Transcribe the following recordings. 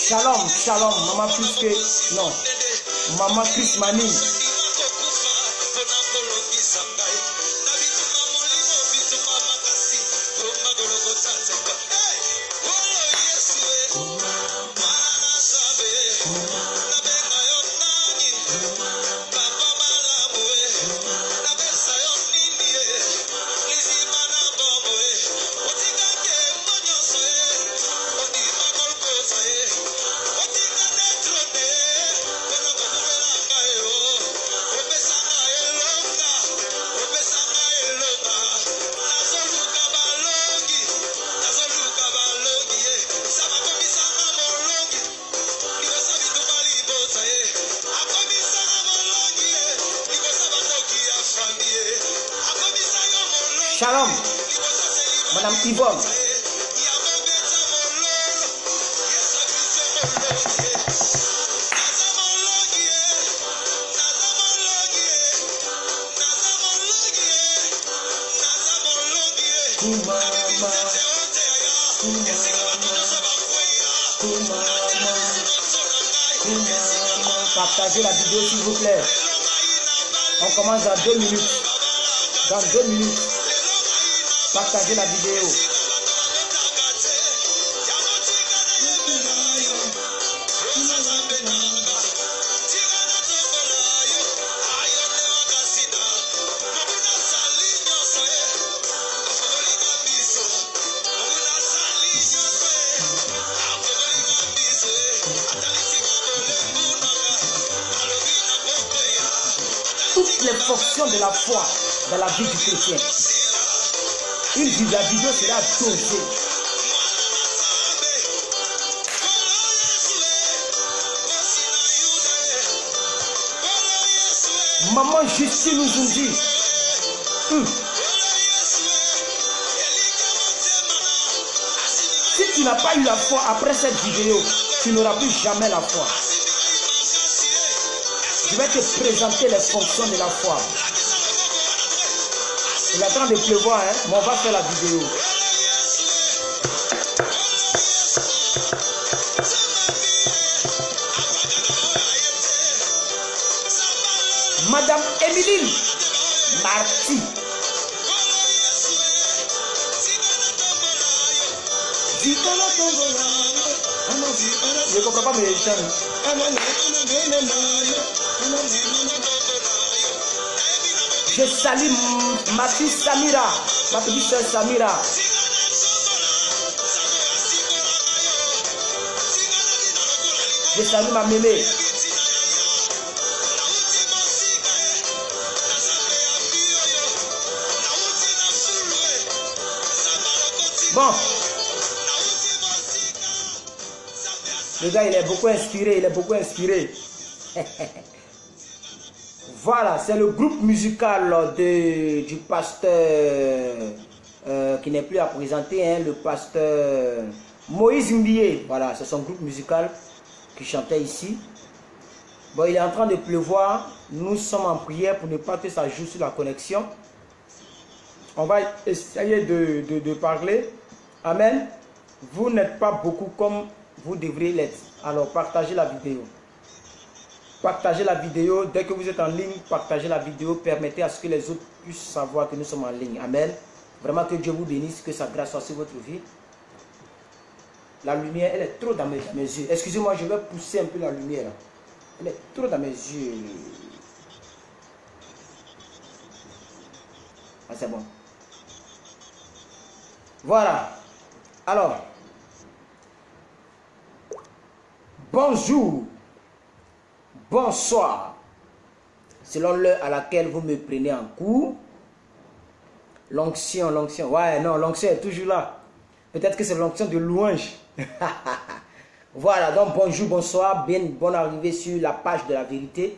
Shalom, shalom, maman plus que, non, maman Chris Mani. Shalom, Madame Yvonne. Partagez la vidéo s'il vous plaît. On commence dans 2 minutes. Dans 2 minutes. Partagez la vidéo. Toutes les fonctions de la foi dans la vie du chrétien. La vidéo sera dosée. Maman Justine nous dit. Si tu n'as pas eu la foi après cette vidéo, tu n'auras plus jamais la foi. Je vais te présenter les fonctions de la foi. Il est en train de pleuvoir, hein? Mais on va faire la vidéo. Madame Émilie Marty. Je ne comprends pas mes chaînes. Je salue ma fille Samira, ma petite soeur Samira. Je salue ma mémé. Bon. Le gars, il est beaucoup inspiré, il est beaucoup inspiré. Voilà, c'est le groupe musical du pasteur qui n'est plus à présenter, hein, le pasteur Moïse Mbié. Voilà, c'est son groupe musical qui chantait ici. Bon, il est en train de pleuvoir. Nous sommes en prière pour ne pas que ça joue sur la connexion. On va essayer de parler. Amen. Vous n'êtes pas beaucoup comme vous devriez l'être. Alors, partagez la vidéo. Partagez la vidéo. Dès que vous êtes en ligne, partagez la vidéo. Permettez à ce que les autres puissent savoir que nous sommes en ligne. Amen. Vraiment que Dieu vous bénisse, que sa grâce soit sur votre vie. La lumière, elle est trop dans mes yeux. Excusez-moi, je vais pousser un peu la lumière. Elle est trop dans mes yeux. Ah, c'est bon. Voilà. Alors. Bonjour. Bonsoir. Selon l'heure à laquelle vous me prenez en cours. L'onction. Ouais, non, l'onction est toujours là. Peut-être que c'est l'onction de louange. Voilà, donc bonjour, bonsoir. Bien, bonne arrivée sur la page de la vérité.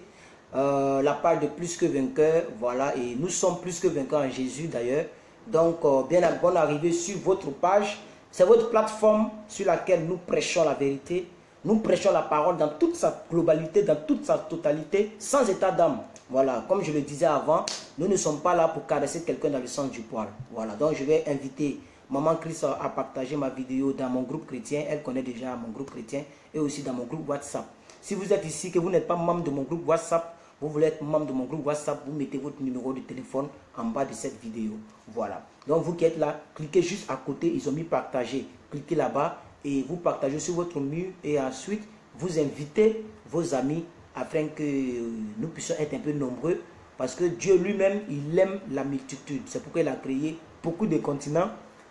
La page de plus que vainqueur. Voilà, et nous sommes plus que vainqueurs en Jésus d'ailleurs. Donc, bonne arrivée sur votre page. C'est votre plateforme sur laquelle nous prêchons la vérité. Nous prêchons la parole dans toute sa globalité, dans toute sa totalité, sans état d'âme. Voilà, comme je le disais avant, nous ne sommes pas là pour caresser quelqu'un dans le sens du poil. Voilà, donc je vais inviter Maman Chris à partager ma vidéo dans mon groupe chrétien. Elle connaît déjà mon groupe chrétien et aussi dans mon groupe WhatsApp. Si vous êtes ici, que vous n'êtes pas membre de mon groupe WhatsApp, vous voulez être membre de mon groupe WhatsApp, vous mettez votre numéro de téléphone en bas de cette vidéo. Voilà. Donc vous qui êtes là, cliquez juste à côté, ils ont mis partager. Cliquez là-bas et vous partagez sur votre mur et ensuite vous invitez vos amis afin que nous puissions être un peu nombreux parce que Dieu lui-même, il aime la multitude. C'est pourquoi il a créé beaucoup de continents.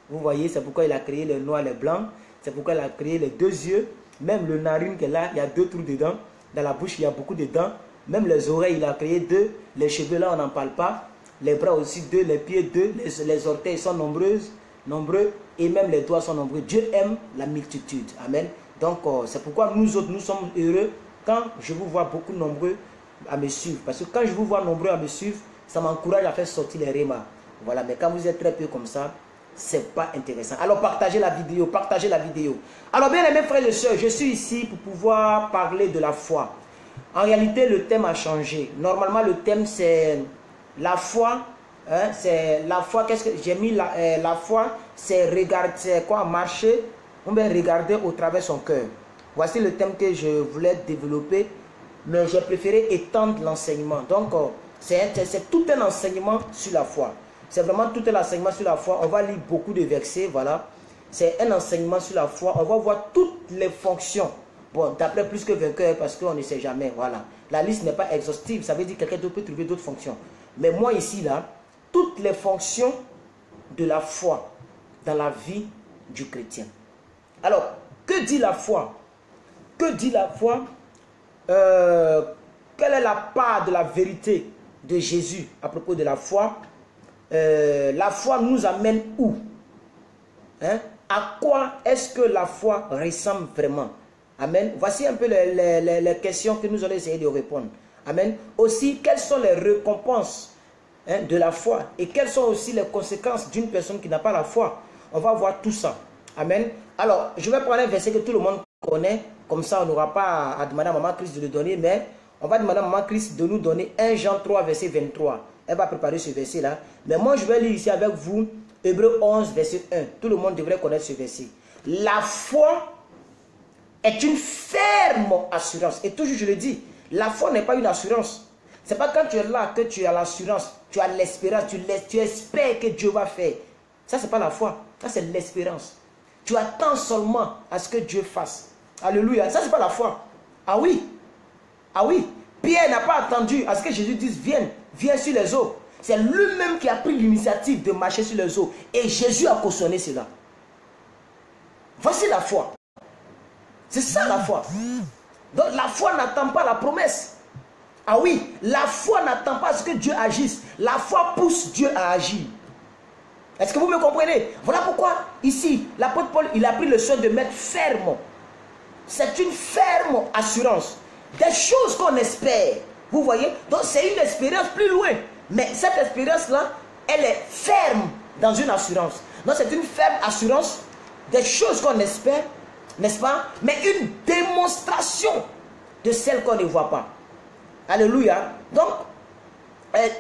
Vous voyez, c'est pourquoi il a créé les noirs, les blancs. C'est pourquoi il a créé les deux yeux. Même le narine qui est là, il y a 2 trous dedans. Dans la bouche, il y a beaucoup de dents. Même les oreilles, il a créé 2. Les cheveux là, on n'en parle pas. Les bras aussi 2, les pieds 2. Les orteils sont nombreux. Et même les doigts sont nombreux. Dieu aime la multitude. Amen. Donc, c'est pourquoi nous autres, nous sommes heureux quand je vous vois beaucoup nombreux à me suivre. Parce que quand je vous vois nombreux à me suivre, ça m'encourage à faire sortir les rémas. Voilà, mais quand vous êtes très peu comme ça, c'est pas intéressant. Alors partagez la vidéo, partagez la vidéo. Alors bien aimés frères et sœurs, je suis ici pour pouvoir parler de la foi. En réalité, le thème a changé. Normalement, le thème c'est la foi. Hein, c'est la foi. Qu'est-ce que j'ai mis la foi? C'est regarder, c'est quoi? Marcher. On va regarder au travers son cœur. Voici le thème que je voulais développer, mais j'ai préféré étendre l'enseignement. Donc c'est tout un enseignement sur la foi. C'est vraiment tout un enseignement sur la foi. On va lire beaucoup de versets, voilà. C'est un enseignement sur la foi. On va voir toutes les fonctions. Bon, d'après plus que vainqueur, parce qu'on ne sait jamais, voilà. La liste n'est pas exhaustive, ça veut dire que quelqu'un d'autre peut trouver d'autres fonctions. Mais moi ici, là, toutes les fonctions de la foi dans la vie du chrétien. Alors, que dit la foi? Que dit la foi? Quelle est la part de la vérité de Jésus à propos de la foi? La foi nous amène où? Hein? À quoi est-ce que la foi ressemble vraiment? Amen. Voici un peu les questions que nous allons essayer de répondre. Amen. Aussi, quelles sont les récompenses de la foi? Et quelles sont aussi les conséquences d'une personne qui n'a pas la foi? On va voir tout ça. Amen. Alors, je vais prendre un verset que tout le monde connaît. Comme ça, on n'aura pas à demander à Maman Christ de le donner. Mais on va demander à Maman Christ de nous donner 1 Jean 3, verset 23. Elle va préparer ce verset-là. Mais moi, je vais lire ici avec vous Hébreux 11, verset 1. Tout le monde devrait connaître ce verset. La foi est une ferme assurance. Et toujours, je le dis, la foi n'est pas une assurance. Ce n'est pas quand tu es là que tu as l'assurance, tu as l'espérance, tu espères que Dieu va faire. Ça, ce n'est pas la foi. Ça, c'est l'espérance. Tu attends seulement à ce que Dieu fasse. Alléluia. Ça, ce n'est pas la foi. Ah oui. Ah oui. Pierre n'a pas attendu à ce que Jésus dise, viens sur les eaux. C'est lui-même qui a pris l'initiative de marcher sur les eaux. Et Jésus a cautionné cela. Voici la foi. C'est ça la foi. Donc la foi n'attend pas la promesse. Ah oui, la foi n'attend pas à ce que Dieu agisse. La foi pousse Dieu à agir. Est-ce que vous me comprenez? Voilà pourquoi ici, l'apôtre Paul, il a pris le soin de mettre ferme. C'est une ferme assurance. Des choses qu'on espère. Vous voyez? Donc c'est une expérience plus loin. Mais cette expérience-là, elle est ferme dans une assurance. Donc c'est une ferme assurance des choses qu'on espère, n'est-ce pas? Mais une démonstration de celles qu'on ne voit pas. Alléluia. Donc,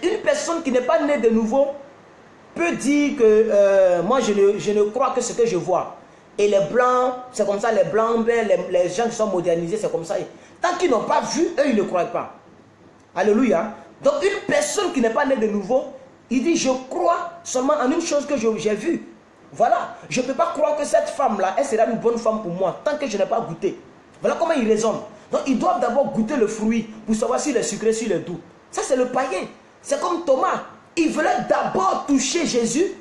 une personne qui n'est pas née de nouveau peut dire que moi je ne crois que ce que je vois. Et les blancs, c'est comme ça, les blancs, les gens qui sont modernisés, c'est comme ça. Tant qu'ils n'ont pas vu, eux, ils ne croient pas. Alléluia. Donc une personne qui n'est pas née de nouveau, il dit, je crois seulement en une chose que j'ai vue. Voilà, je ne peux pas croire que cette femme-là, elle sera une bonne femme pour moi, tant que je n'ai pas goûté. Voilà comment ils raisonnent. Donc, ils doivent d'abord goûter le fruit, pour savoir s'il est sucré, s'il est doux. Ça, c'est le païen. C'est comme Thomas. Il voulait d'abord toucher Jésus,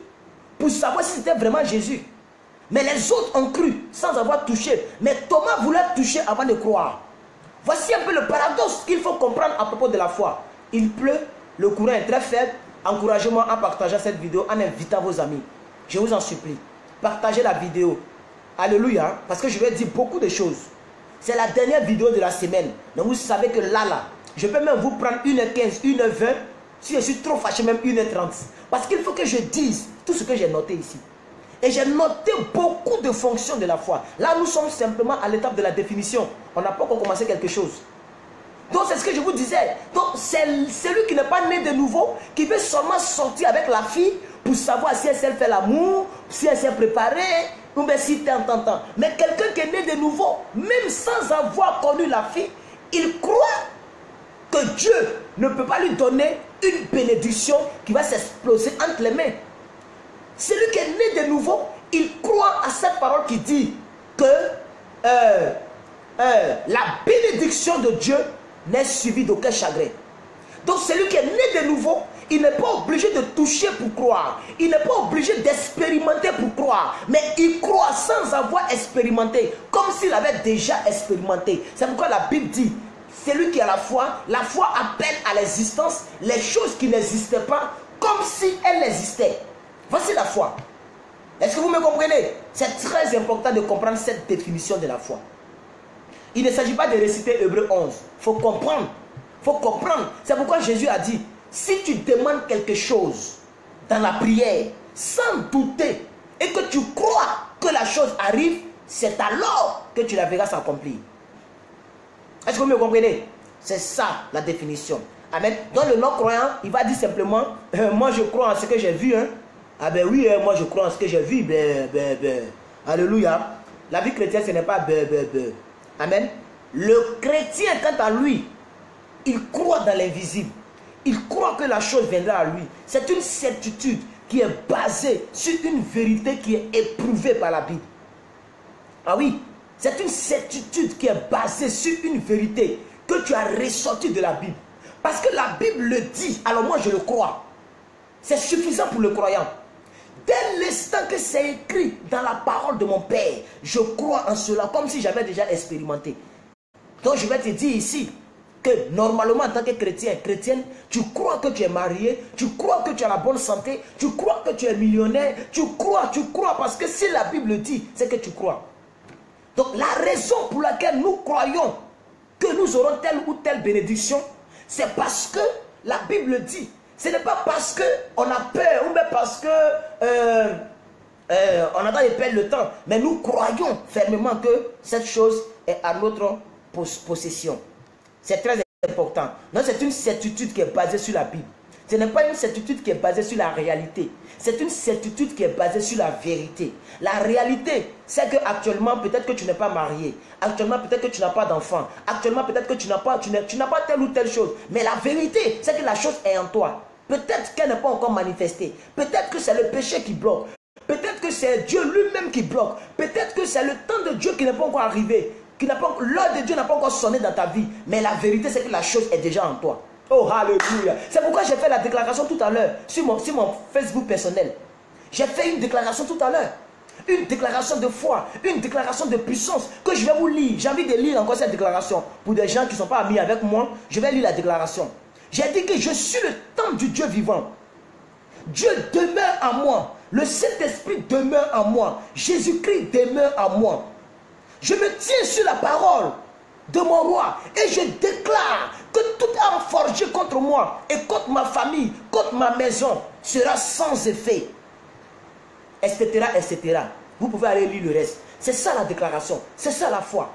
pour savoir si c'était vraiment Jésus. Mais les autres ont cru, sans avoir touché. Mais Thomas voulait toucher avant de croire. Voici un peu le paradoxe qu'il faut comprendre à propos de la foi. Il pleut, le courant est très faible. Encouragez-moi en partageant cette vidéo, en invitant vos amis. Je vous en supplie. Partagez la vidéo. Alléluia. Parce que je vais dire beaucoup de choses. C'est la dernière vidéo de la semaine. Donc vous savez que là, je peux même vous prendre 1h15, 1h20. Si je suis trop fâché, même 1h30. Parce qu'il faut que je dise tout ce que j'ai noté ici. Et j'ai noté beaucoup de fonctions de la foi. Là, nous sommes simplement à l'étape de la définition. On n'a pas encore commencé quelque chose. Donc, c'est ce que je vous disais. Donc, c'est celui qui n'est pas né de nouveau, qui veut seulement sortir avec la fille pour savoir si elle fait l'amour, si elle s'est préparée, ou bien si tu entends. Mais quelqu'un qui est né de nouveau, même sans avoir connu la fille, il croit que Dieu ne peut pas lui donner une bénédiction qui va s'exploser entre les mains. Celui qui est né de nouveau, il croit à cette parole qui dit que la bénédiction de Dieu n'est suivie d'aucun chagrin. Donc celui qui est né de nouveau, il n'est pas obligé de toucher pour croire. Il n'est pas obligé d'expérimenter pour croire. Mais il croit sans avoir expérimenté, comme s'il avait déjà expérimenté. C'est pourquoi la Bible dit, celui qui a la foi appelle à l'existence les choses qui n'existaient pas, comme si elles existaient. Voici la foi. Est-ce que vous me comprenez? C'est très important de comprendre cette définition de la foi. Il ne s'agit pas de réciter Hébreux 11. Il faut comprendre. Il faut comprendre. C'est pourquoi Jésus a dit, si tu demandes quelque chose dans la prière, sans douter, et que tu crois que la chose arrive, c'est alors que tu la verras s'accomplir. Est-ce que vous me comprenez? C'est ça la définition. Amen. Dans le non-croyant, il va dire simplement, moi je crois en ce que j'ai vu. Hein. Ah ben oui, moi je crois en ce que j'ai vu. Alléluia. La vie chrétienne, ce n'est pas Amen. Le chrétien, quant à lui, il croit dans l'invisible. Il croit que la chose viendra à lui. C'est une certitude qui est basée sur une vérité qui est éprouvée par la Bible. Ah oui, c'est une certitude qui est basée sur une vérité que tu as ressortie de la Bible. Parce que la Bible le dit, alors moi je le crois. C'est suffisant pour le croyant. Dès l'instant que c'est écrit dans la parole de mon Père, je crois en cela, comme si j'avais déjà expérimenté. Donc je vais te dire ici, que normalement en tant que chrétien, chrétienne, tu crois que tu es marié, tu crois que tu as la bonne santé, tu crois que tu es millionnaire, tu crois, parce que si la Bible dit, c'est que tu crois. Donc la raison pour laquelle nous croyons que nous aurons telle ou telle bénédiction, c'est parce que la Bible dit. Ce n'est pas parce qu'on a peur ou même parce que on attend de perdre le temps, mais nous croyons fermement que cette chose est à notre possession. C'est très important. Donc c'est une certitude qui est basée sur la Bible. Ce n'est pas une certitude qui est basée sur la réalité. C'est une certitude qui est basée sur la vérité. La réalité, c'est qu'actuellement, peut-être que tu n'es pas marié. Actuellement, peut-être que tu n'as pas d'enfant. Actuellement, peut-être que tu n'as pas telle ou telle chose. Mais la vérité, c'est que la chose est en toi. Peut-être qu'elle n'est pas encore manifestée. Peut-être que c'est le péché qui bloque. Peut-être que c'est Dieu lui-même qui bloque. Peut-être que c'est le temps de Dieu qui n'est pas encore arrivé. L'heure de Dieu n'a pas encore sonné dans ta vie. Mais la vérité, c'est que la chose est déjà en toi. Oh, alléluia. C'est pourquoi j'ai fait la déclaration tout à l'heure sur mon Facebook personnel. J'ai fait une déclaration tout à l'heure. Une déclaration de foi, une déclaration de puissance que je vais vous lire. J'ai envie de lire encore cette déclaration. Pour des gens qui ne sont pas amis avec moi, je vais lire la déclaration. J'ai dit que je suis le temple du Dieu vivant. Dieu demeure en moi. Le Saint-Esprit demeure en moi. Jésus-Christ demeure en moi. Je me tiens sur la parole de mon roi et je déclare que toute arme forgée contre moi et contre ma famille, contre ma maison sera sans effet, etc., etc. Vous pouvez aller lire le reste. C'est ça la déclaration, c'est ça la foi.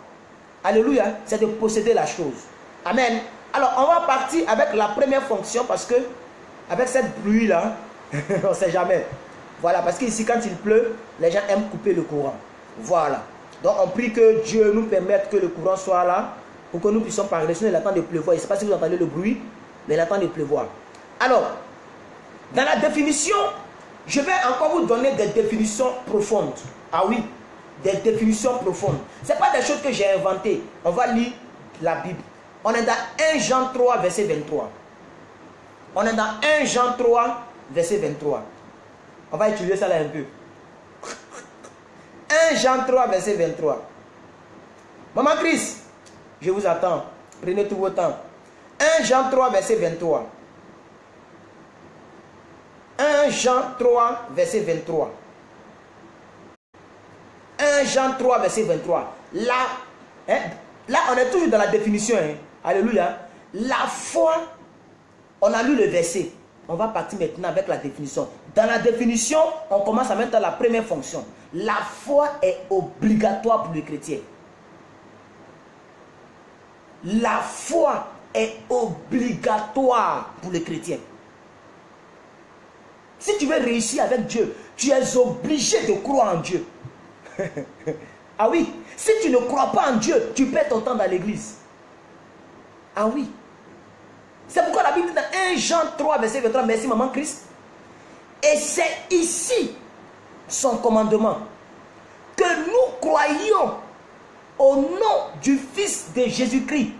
Alléluia, c'est de posséder la chose. Amen. Alors on va partir avec la première fonction parce que avec cette pluie là, on ne sait jamais. Voilà, parce qu'ici quand il pleut, les gens aiment couper le courant. Voilà. Donc on prie que Dieu nous permette que le courant soit là pour que nous puissions parler. Sinon il attend de pleuvoir. Je ne sais pas si vous entendez le bruit, mais il attend de pleuvoir. Alors, dans la définition Je vais encore vous donner des définitions profondes. Ah oui, des définitions profondes. Ce n'est pas des choses que j'ai inventées. On va lire la Bible. On est dans 1 Jean 3, verset 23. On est dans 1 Jean 3, verset 23. On va étudier ça là un peu. 1 Jean 3, verset 23. Maman Chris, je vous attends. Prenez tout votre temps. 1 Jean 3, verset 23. 1 Jean 3, verset 23. 1 Jean 3, verset 23. Là, là, on est toujours dans la définition. Alléluia. La foi, on a lu le verset. On va partir maintenant avec la définition. Dans la définition, on commence à mettre la première fonction. La foi est obligatoire pour les chrétiens. La foi est obligatoire pour les chrétiens. Si tu veux réussir avec Dieu, tu es obligé de croire en Dieu. Ah oui, si tu ne crois pas en Dieu, tu perds ton temps dans l'église. Ah oui. C'est pourquoi la Bible dit dans 1 Jean 3, verset 23, merci maman Christ. Et c'est ici son commandement, que nous croyions au nom du Fils de Jésus-Christ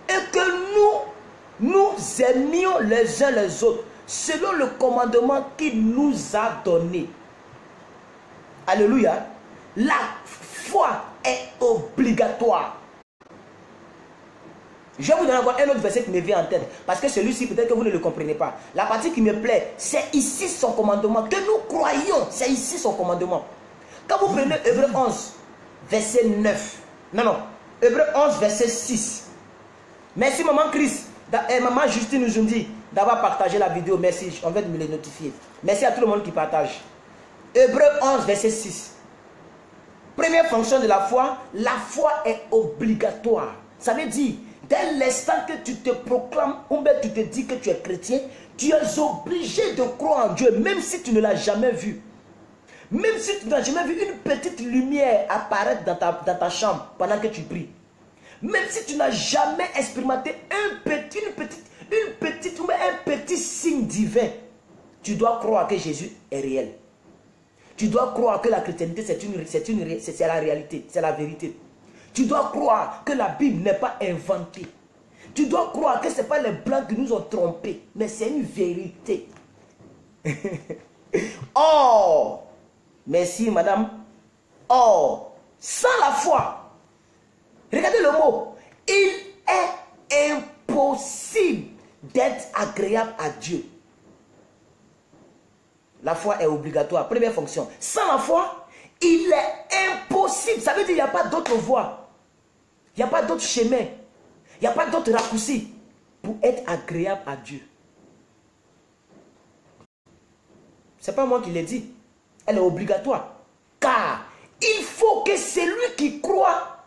et que nous aimions les uns les autres selon le commandement qu'il nous a donné. Alléluia. La foi est obligatoire. Je vais vous donner encore un autre verset qui me vient en tête. Parce que celui-ci, peut-être que vous ne le comprenez pas. La partie qui me plaît, c'est ici son commandement. Que nous croyons, c'est ici son commandement. Quand vous prenez Hébreu 11, verset 9. Non. Hébreu 11, verset 6. Merci maman Chris. Maman Justine nous dit d'avoir partagé la vidéo. Merci, on va me les notifier. Merci à tout le monde qui partage. Hébreu 11, verset 6. Première fonction de la foi est obligatoire. Ça veut dire, dès l'instant que tu te proclames, ou bien tu te dis que tu es chrétien, tu es obligé de croire en Dieu, même si tu ne l'as jamais vu. Même si tu n'as jamais vu une petite lumière apparaître dans ta chambre pendant que tu pries. Même si tu n'as jamais expérimenté un petit signe divin, tu dois croire que Jésus est réel. Tu dois croire que la chrétienté, c'est la réalité, c'est la vérité. Tu dois croire que la Bible n'est pas inventée. Tu dois croire que ce n'est pas les Blancs qui nous ont trompés, mais c'est une vérité. Or, merci madame, or, sans la foi, regardez le mot, il est impossible d'être agréable à Dieu. La foi est obligatoire. Première fonction. Sans la foi, il est impossible. Ça veut dire qu'il n'y a pas d'autre voie. Il n'y a pas d'autre chemin. Il n'y a pas d'autre raccourci pour être agréable à Dieu. Ce n'est pas moi qui l'ai dit. Elle est obligatoire. Car il faut que celui qui croit...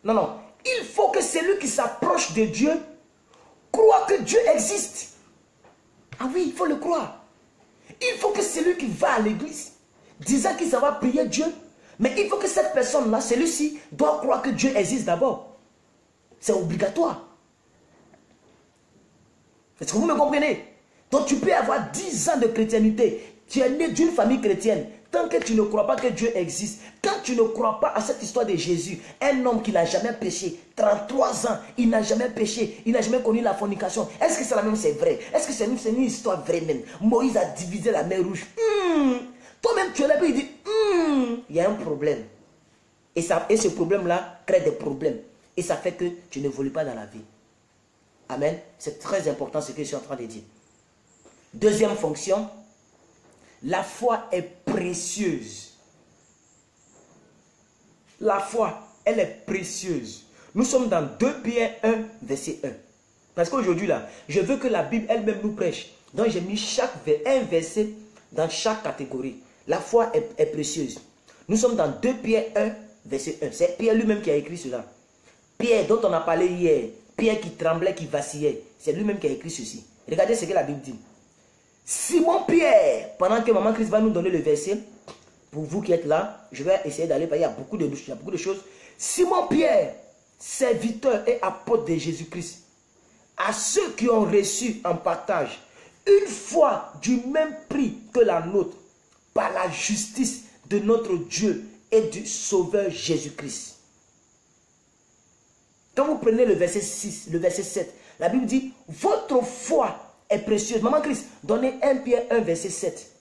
Non. Il faut que celui qui s'approche de Dieu croit que Dieu existe. Ah oui, il faut le croire. Il faut que celui qui va à l'église, disant qu'il s'en va prier Dieu, mais il faut que cette personne-là, celui-ci, doit croire que Dieu existe d'abord. C'est obligatoire. Est-ce que vous me comprenez? Donc tu peux avoir 10 ans de chrétienté, tu es né d'une famille chrétienne, tant que tu ne crois pas que Dieu existe, quand tu ne crois pas à cette histoire de Jésus, un homme qui n'a jamais péché, 33 ans, il n'a jamais péché, il n'a jamais connu la fornication. Est-ce que c'est la même, c'est vrai? Est-ce que c'est une histoire vraie même? Moïse a divisé la mer rouge. Toi-même tu es là et il dit, il y a un problème. Et ce problème-là crée des problèmes. Et ça fait que tu n'évolues pas dans la vie. Amen. C'est très important ce que je suis en train de dire. Deuxième fonction, la foi est précieuse. La foi, elle est précieuse. Nous sommes dans 2 Pierre 1, verset 1. Parce qu'aujourd'hui, là, je veux que la Bible elle-même nous prêche. Donc, j'ai mis un verset dans chaque catégorie. La foi est précieuse. Nous sommes dans 2 Pierre 1, verset 1. C'est Pierre lui-même qui a écrit cela. Pierre, dont on a parlé hier, Pierre qui tremblait, qui vacillait, c'est lui-même qui a écrit ceci. Regardez ce que la Bible dit. Simon Pierre, pendant que Maman Christ va nous donner le verset, pour vous qui êtes là, je vais essayer d'aller, il y a beaucoup de choses. Simon Pierre, serviteur et apôtre de Jésus-Christ, à ceux qui ont reçu en partage une foi du même prix que que la nôtre par la justice de notre Dieu et du Sauveur Jésus-Christ. Quand vous prenez le verset 6, le verset 7, la Bible dit, votre foi est précieuse. Maman Christ, donnez 1 Pierre 1, verset 7.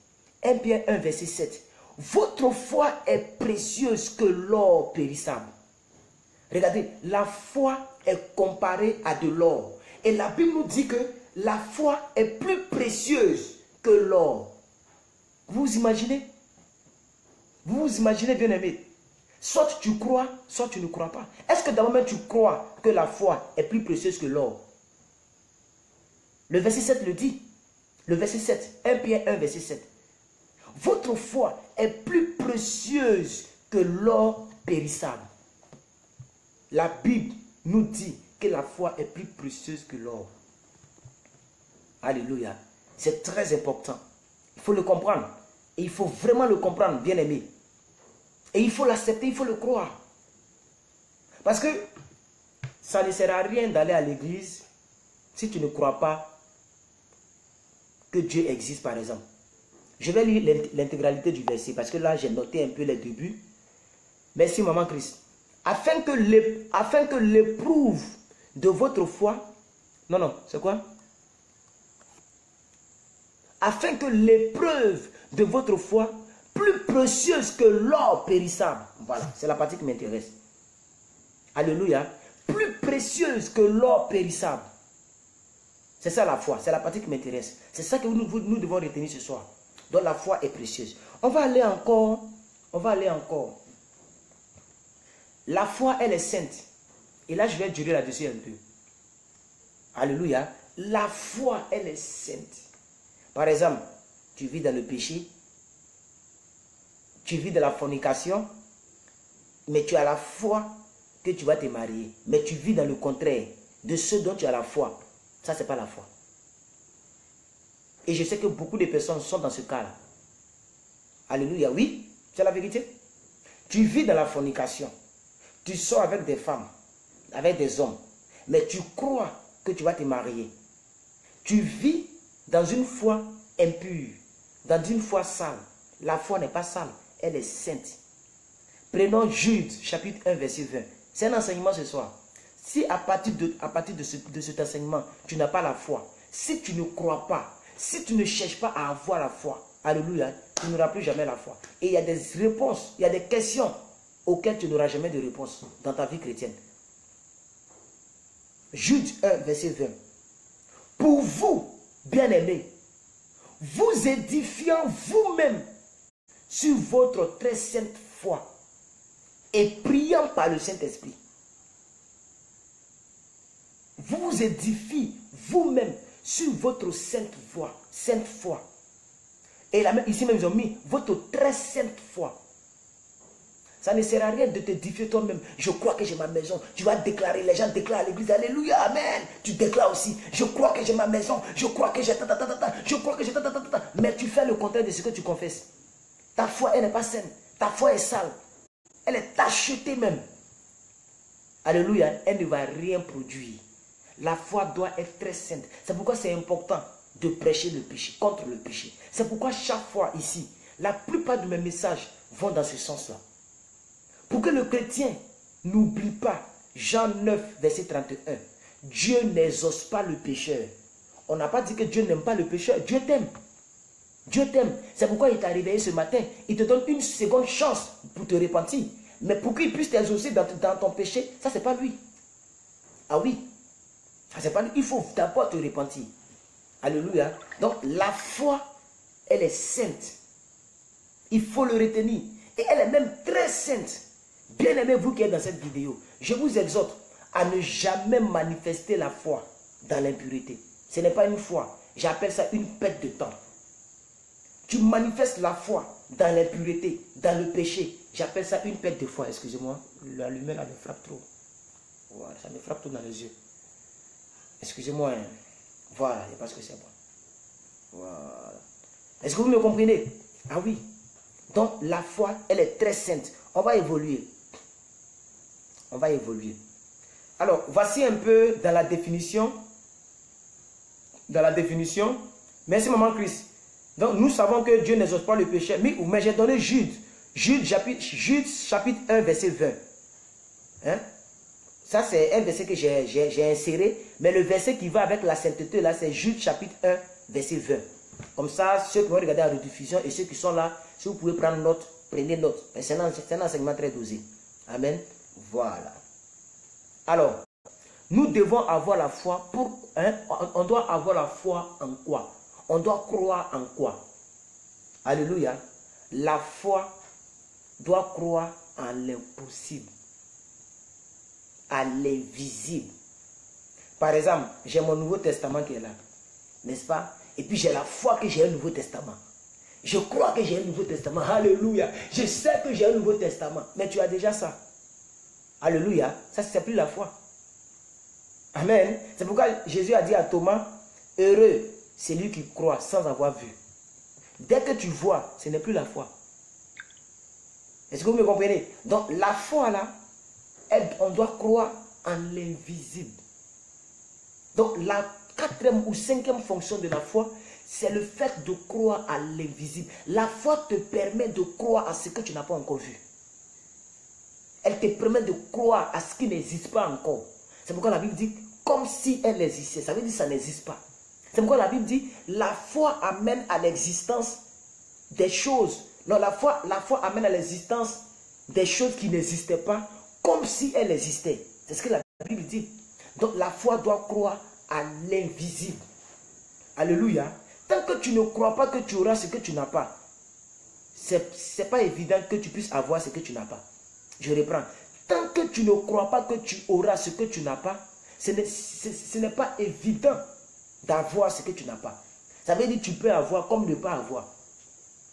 1 Pierre 1, verset 7. Votre foi est précieuse que l'or périssable. Regardez, la foi est comparée à de l'or. Et la Bible nous dit que la foi est plus précieuse que l'or. Vous vous imaginez? Vous vous imaginez, bien-aimé? Soit tu crois, soit tu ne crois pas. Est-ce que d'abord même tu crois que la foi est plus précieuse que l'or? Le verset 7 le dit. Le verset 7, 1 Pierre 1, verset 7. Votre foi est plus précieuse que l'or périssable. La Bible nous dit que la foi est plus précieuse que l'or. Alléluia. C'est très important. Il faut le comprendre. Et il faut vraiment le comprendre, bien-aimé. Et il faut l'accepter, il faut le croire. Parce que ça ne sert à rien d'aller à l'église si tu ne crois pas que Dieu existe, par exemple. Je vais lire l'intégralité du verset parce que là, j'ai noté un peu les débuts. Merci, Maman Christ. Afin que l'éprouve de votre foi... Non, c'est quoi? Afin que l'épreuve de votre foi, plus précieuse que l'or périssable. Voilà, c'est la partie qui m'intéresse. Alléluia. Plus précieuse que l'or périssable. C'est ça la foi, c'est la partie qui m'intéresse. C'est ça que nous devons retenir ce soir. Donc la foi est précieuse. On va aller encore. La foi, elle est sainte. Et là, je vais durer là-dessus un peu. Alléluia. La foi, elle est sainte. Par exemple, tu vis dans le péché. Tu vis de la fornication. Mais tu as la foi que tu vas te marier. Mais tu vis dans le contraire de ce dont tu as la foi. Ça, ce n'est pas la foi. Et je sais que beaucoup de personnes sont dans ce cas-là. Alléluia. Oui, c'est la vérité. Tu vis dans la fornication. Tu sors avec des femmes, avec des hommes. Mais tu crois que tu vas te marier. Tu vis dans une foi impure, dans une foi sale. La foi n'est pas sale, elle est sainte. Prenons Jude, chapitre 1, verset 20. C'est un enseignement ce soir. Si à partir de cet enseignement, tu n'as pas la foi, si tu ne crois pas, si tu ne cherches pas à avoir la foi, alléluia, tu n'auras plus jamais la foi. Et il y a des réponses, il y a des questions auxquelles tu n'auras jamais de réponse dans ta vie chrétienne. Jude 1, verset 20. Pour vous, bien-aimés, vous édifiant vous-même sur votre très sainte foi et priant par le Saint-Esprit. Vous vous édifiez vous-même sur votre sainte foi. Et là, ici même, ils ont mis votre très sainte foi. Ça ne sert à rien de t'édifier toi-même. Je crois que j'ai ma maison. Tu vas déclarer, les gens déclarent à l'église, alléluia, amen. Tu déclares aussi, je crois que j'ai ma maison. Je crois que j'ai je crois que j'ai Mais tu fais le contraire de ce que tu confesses. Ta foi, elle n'est pas saine. Ta foi est sale. Elle est tachetée même. Alléluia, elle ne va rien produire. La foi doit être très sainte. C'est pourquoi c'est important de prêcher le péché, contre le péché. C'est pourquoi chaque fois ici, la plupart de mes messages vont dans ce sens-là. Pour que le chrétien n'oublie pas, Jean 9, verset 31, Dieu n'exauce pas le pécheur. On n'a pas dit que Dieu n'aime pas le pécheur. Dieu t'aime. Dieu t'aime. C'est pourquoi il t'a réveillé ce matin. Il te donne une seconde chance pour te repentir. Mais pour qu'il puisse t'exaucer dans ton péché, ça c'est pas lui. Ah oui. Ça c'est pas lui. Il faut d'abord te repentir. Alléluia. Donc la foi, elle est sainte. Il faut le retenir. Et elle est même très sainte. Bien aimé, vous qui êtes dans cette vidéo, je vous exhorte à ne jamais manifester la foi dans l'impureté. Ce n'est pas une foi. J'appelle ça une perte de temps. Tu manifestes la foi dans l'impureté, dans le péché. J'appelle ça une perte de foi. Excusez-moi, la lumière là me frappe trop. Voilà, ça me frappe trop dans les yeux. Excusez-moi. Hein. Voilà, parce que c'est bon. Voilà. Est-ce que vous me comprenez? Ah oui. Donc la foi, elle est très sainte. On va évoluer. On va évoluer. Alors, voici un peu dans la définition. Dans la définition. Merci, Maman Chris. Donc nous savons que Dieu n'exauce pas le péché. Mais j'ai donné Jude. Jude chapitre 1, verset 20. Hein? Ça, c'est un verset que j'ai inséré. Mais le verset qui va avec la sainteté, là, c'est Jude chapitre 1, verset 20. Comme ça, ceux qui vont regarder la rediffusion et ceux qui sont là, si vous pouvez prendre note, prenez note. C'est un enseignement très dosé. Amen. Voilà. Alors, nous devons avoir la foi pour... Hein, on doit avoir la foi en quoi? On doit croire en quoi? Alléluia. La foi doit croire en l'impossible, à l'invisible. Par exemple, j'ai mon Nouveau Testament qui est là, n'est-ce pas? Et puis j'ai la foi que j'ai un Nouveau Testament. Je crois que j'ai un Nouveau Testament. Alléluia. Je sais que j'ai un Nouveau Testament. Mais tu as déjà ça. Alléluia. Ça, c'est plus la foi. Amen. C'est pourquoi Jésus a dit à Thomas, heureux, c'est lui qui croit sans avoir vu. Dès que tu vois, ce n'est plus la foi. Est-ce que vous me comprenez? Donc la foi là, on doit croire en l'invisible. Donc la quatrième ou cinquième fonction de la foi, c'est le fait de croire à l'invisible. La foi te permet de croire à ce que tu n'as pas encore vu. Elle te permet de croire à ce qui n'existe pas encore. C'est pourquoi la Bible dit comme si elle existait. Ça veut dire que ça n'existe pas. C'est pourquoi la Bible dit la foi amène à l'existence des choses. Non, la foi amène à l'existence des choses qui n'existaient pas comme si elles existaient. C'est ce que la Bible dit. Donc la foi doit croire à l'invisible. Alléluia. Tant que tu ne crois pas que tu auras ce que tu n'as pas, c'est pas évident que tu puisses avoir ce que tu n'as pas. Je reprends. Tant que tu ne crois pas que tu auras ce que tu n'as pas, ce n'est pas évident d'avoir ce que tu n'as pas. Ça veut dire que tu peux avoir comme ne pas avoir.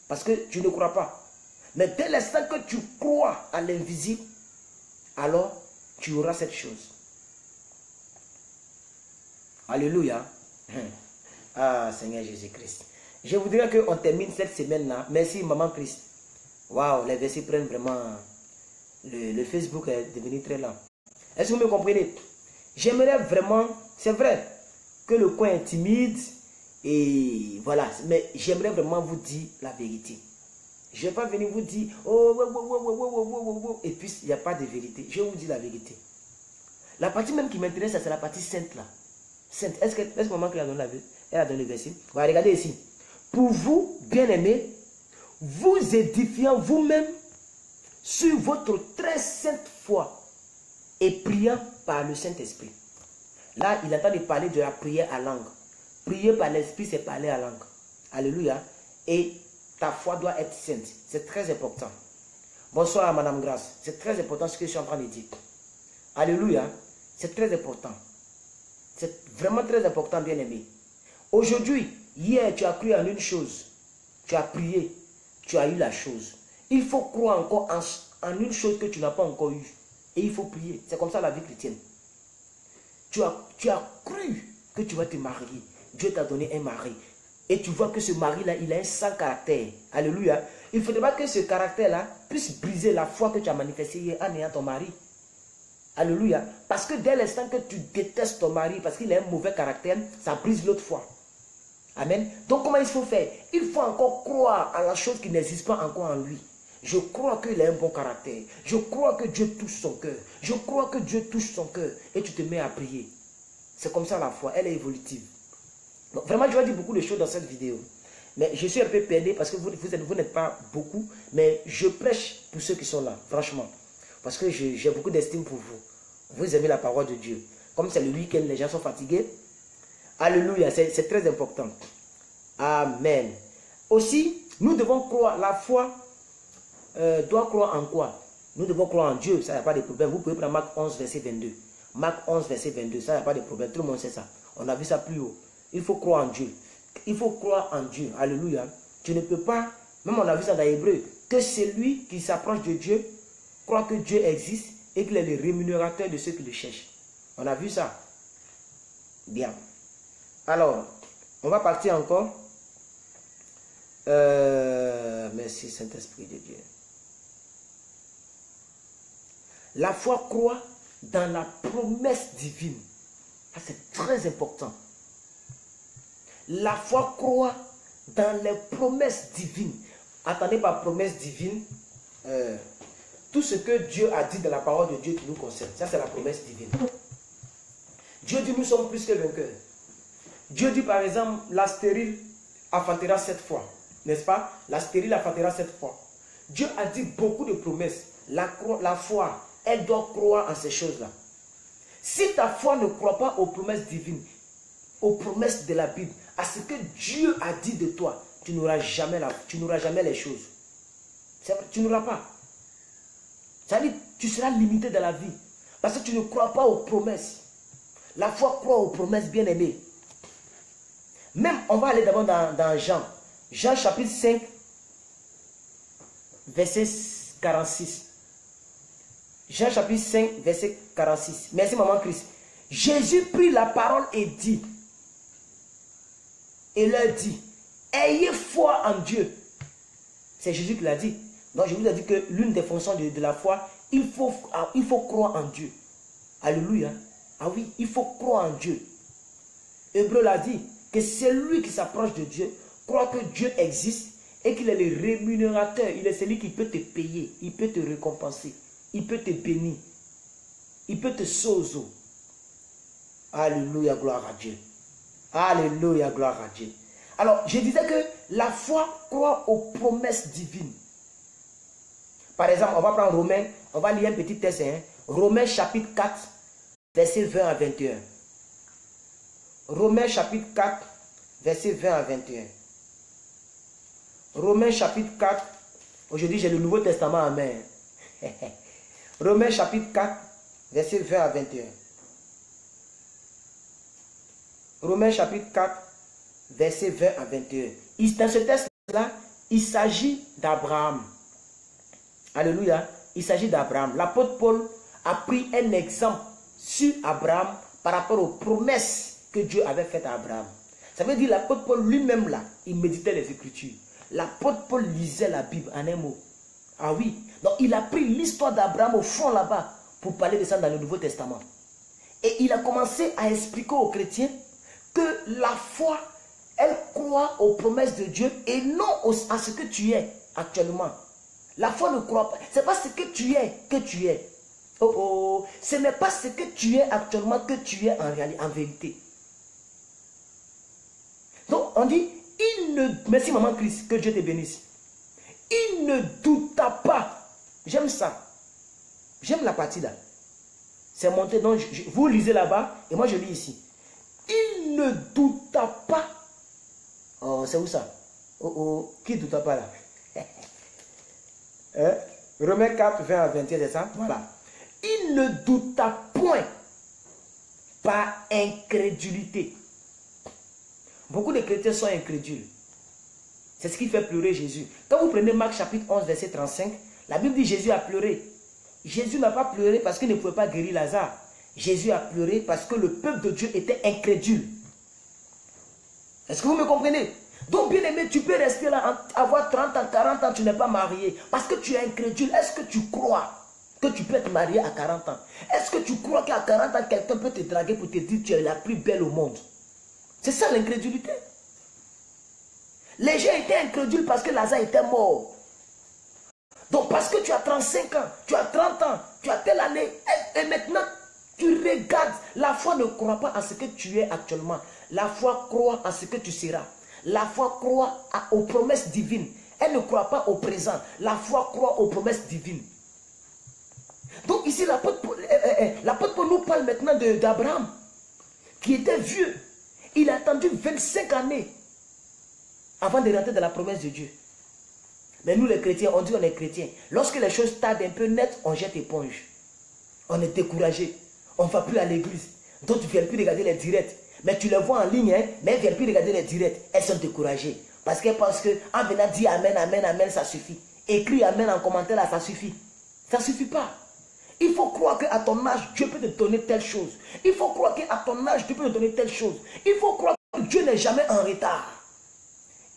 Parce que tu ne crois pas. Mais dès l'instant que tu crois à l'invisible, alors tu auras cette chose. Alléluia. Ah, Seigneur Jésus-Christ. Je voudrais qu'on termine cette semaine-là. Merci, Maman Christ. Waouh, les versets prennent vraiment... Le Facebook est devenu très lent. Est-ce que vous me comprenez? J'aimerais vraiment... C'est vrai que le coin est timide. Et voilà. Mais j'aimerais vraiment vous dire la vérité. Je ne vais pas venir vous dire... Oh, et puis, il n'y a pas de vérité. Je vais vous dire la vérité. La partie même qui m'intéresse, c'est la partie sainte là. Sainte. Est-ce que maman qui a donné la vérité? Elle a donné le verset. Voilà, regardez ici. Pour vous, bien-aimés, vous édifiant vous-même sur votre très sainte foi et priant par le Saint-Esprit. Là, il est en train de parler de la prière à langue. Prier par l'Esprit, c'est parler à langue. Alléluia. Et ta foi doit être sainte. C'est très important. Bonsoir, Madame Grace. C'est très important ce que je suis en train de dire. Alléluia. C'est très important. C'est vraiment très important, bien-aimé. Aujourd'hui, hier, tu as cru en une chose. Tu as prié. Tu as eu la chose. Il faut croire encore en une chose que tu n'as pas encore eue. Et il faut prier. C'est comme ça la vie chrétienne. Tu as cru que tu vas te marier. Dieu t'a donné un mari. Et tu vois que ce mari-là, il a un sale caractère. Alléluia. Il ne faudrait pas que ce caractère-là puisse briser la foi que tu as manifestée hier en ayant ton mari. Alléluia. Parce que dès l'instant que tu détestes ton mari parce qu'il a un mauvais caractère, ça brise l'autre foi. Amen. Donc comment il faut faire? Il faut encore croire à la chose qui n'existe pas encore en lui. Je crois qu'il a un bon caractère. Je crois que Dieu touche son cœur. Je crois que Dieu touche son cœur. Et tu te mets à prier. C'est comme ça la foi. Elle est évolutive. Donc, vraiment, je vais dire beaucoup de choses dans cette vidéo. Mais je suis un peu perdu parce que vous n'êtes pas beaucoup. Mais je prêche pour ceux qui sont là. Franchement. Parce que j'ai beaucoup d'estime pour vous. Vous aimez la parole de Dieu. Comme c'est le week-end, les gens sont fatigués. Alléluia, c'est très important. Amen. Aussi, nous devons croire, la foi doit croire en quoi? Nous devons croire en Dieu, ça n'y a pas de problème. Vous pouvez prendre Marc 11, verset 22. Marc 11, verset 22, ça n'y a pas de problème. Tout le monde sait ça. On a vu ça plus haut. Il faut croire en Dieu. Il faut croire en Dieu. Alléluia. Tu ne peux pas, même on a vu ça dans Hébreu, que celui qui s'approche de Dieu croit que Dieu existe et qu'il est le rémunérateur de ceux qui le cherchent. On a vu ça. Bien. Alors, on va partir encore. Merci Saint-Esprit de Dieu. La foi croit dans la promesse divine. C'est très important. La foi croit dans les promesses divines. Attendez par promesse divine, tout ce que Dieu a dit dans la parole de Dieu qui nous concerne. Ça, c'est la promesse divine. Dieu dit, nous sommes plus que vainqueurs. Dieu dit, par exemple, la stérile affantera 7 fois. N'est-ce pas? La stérile affantera 7 fois. Dieu a dit beaucoup de promesses. La foi, elle doit croire en ces choses-là. Si ta foi ne croit pas aux promesses divines, aux promesses de la Bible, à ce que Dieu a dit de toi, tu n'auras jamais les choses. Tu n'auras pas. C'est-à-dire, tu seras limité dans la vie. Parce que tu ne crois pas aux promesses. La foi croit aux promesses, bien-aimées. Même, on va aller d'abord dans Jean. Jean chapitre 5, verset 46. Jean chapitre 5, verset 46. Merci, maman Christ. Jésus prit la parole et dit, et leur dit, ayez foi en Dieu. C'est Jésus qui l'a dit. Donc, je vous ai dit que l'une des fonctions de la foi, il faut croire en Dieu. Alléluia. Ah oui, il faut croire en Dieu. Hébreu l'a dit, que c'est lui qui s'approche de Dieu, croit que Dieu existe et qu'il est le rémunérateur. Il est celui qui peut te payer, il peut te récompenser, il peut te bénir, il peut te sauver. Alléluia, gloire à Dieu. Alléluia, gloire à Dieu. Alors, je disais que la foi croit aux promesses divines. Par exemple, on va prendre Romains, on va lire un petit texte. Romains chapitre 4, verset 20 à 21. Romains chapitre 4, verset 20 à 21. Romains chapitre 4, aujourd'hui j'ai le Nouveau Testament en main. Romains chapitre 4, verset 20 à 21. Romains chapitre 4, verset 20 à 21. Dans ce texte-là, il s'agit d'Abraham. Alléluia. Il s'agit d'Abraham. L'apôtre Paul a pris un exemple sur Abraham par rapport aux promesses que Dieu avait faites à Abraham. Ça veut dire l'apôtre Paul lui-même là, il méditait les Écritures. L'apôtre Paul lisait la Bible en un mot. Ah oui. Donc il a pris l'histoire d'Abraham au fond là-bas pour parler de ça dans le Nouveau Testament. Et il a commencé à expliquer aux chrétiens que la foi, elle croit aux promesses de Dieu et non à ce que tu es actuellement. La foi ne croit pas. Ce n'est pas ce que tu es que tu es. Oh oh. Ce n'est pas ce que tu es actuellement que tu es en réalité, en vérité. Donc on dit, merci maman Christ, que Dieu te bénisse. Il ne douta pas. J'aime ça. J'aime la partie là. C'est monté, donc vous lisez là-bas et moi je lis ici. Il ne douta pas. Oh, c'est où ça? Oh oh, qui ne douta pas là? Romains 4, 20 à 21, c'est ça? Voilà. Il ne douta point par incrédulité. Beaucoup de chrétiens sont incrédules. C'est ce qui fait pleurer Jésus. Quand vous prenez Marc chapitre 11, verset 35, la Bible dit Jésus a pleuré. Jésus n'a pas pleuré parce qu'il ne pouvait pas guérir Lazare. Jésus a pleuré parce que le peuple de Dieu était incrédule. Est-ce que vous me comprenez? Donc, bien aimé, tu peux rester là, avoir 30 ans, 40 ans, tu n'es pas marié. Parce que tu es incrédule. Est-ce que tu crois que tu peux être marié à 40 ans? Est-ce que tu crois qu'à 40 ans, quelqu'un peut te draguer pour te dire que tu es la plus belle au monde? C'est ça l'incrédulité. Les gens étaient incrédules parce que Lazare était mort. Donc, parce que tu as 35 ans, tu as 30 ans, tu as telle année, et maintenant, tu regardes. La foi ne croit pas à ce que tu es actuellement. La foi croit à ce que tu seras. La foi croit aux promesses divines. Elle ne croit pas au présent. La foi croit aux promesses divines. Donc ici, l'apôtre Paul nous parle maintenant d'Abraham, qui était vieux. Il a attendu 25 années avant de rentrer dans la promesse de Dieu. Mais nous les chrétiens, on dit on est chrétiens. Lorsque les choses tardent un peu net, on jette éponge. On est découragé. On ne va plus à l'église. D'autres ne viennent plus regarder les directs. Mais tu les vois en ligne, hein, mais elles ne viennent plus regarder les directs. Elles sont découragées. Parce qu'elles pensent qu'en venant dire Amen, Amen, Amen, ça suffit. Écris Amen en commentaire, là, ça suffit. Ça ne suffit pas. Il faut croire qu'à ton âge, Dieu peut te donner telle chose. Il faut croire qu'à ton âge, Dieu peut te donner telle chose. Il faut croire que Dieu n'est jamais en retard.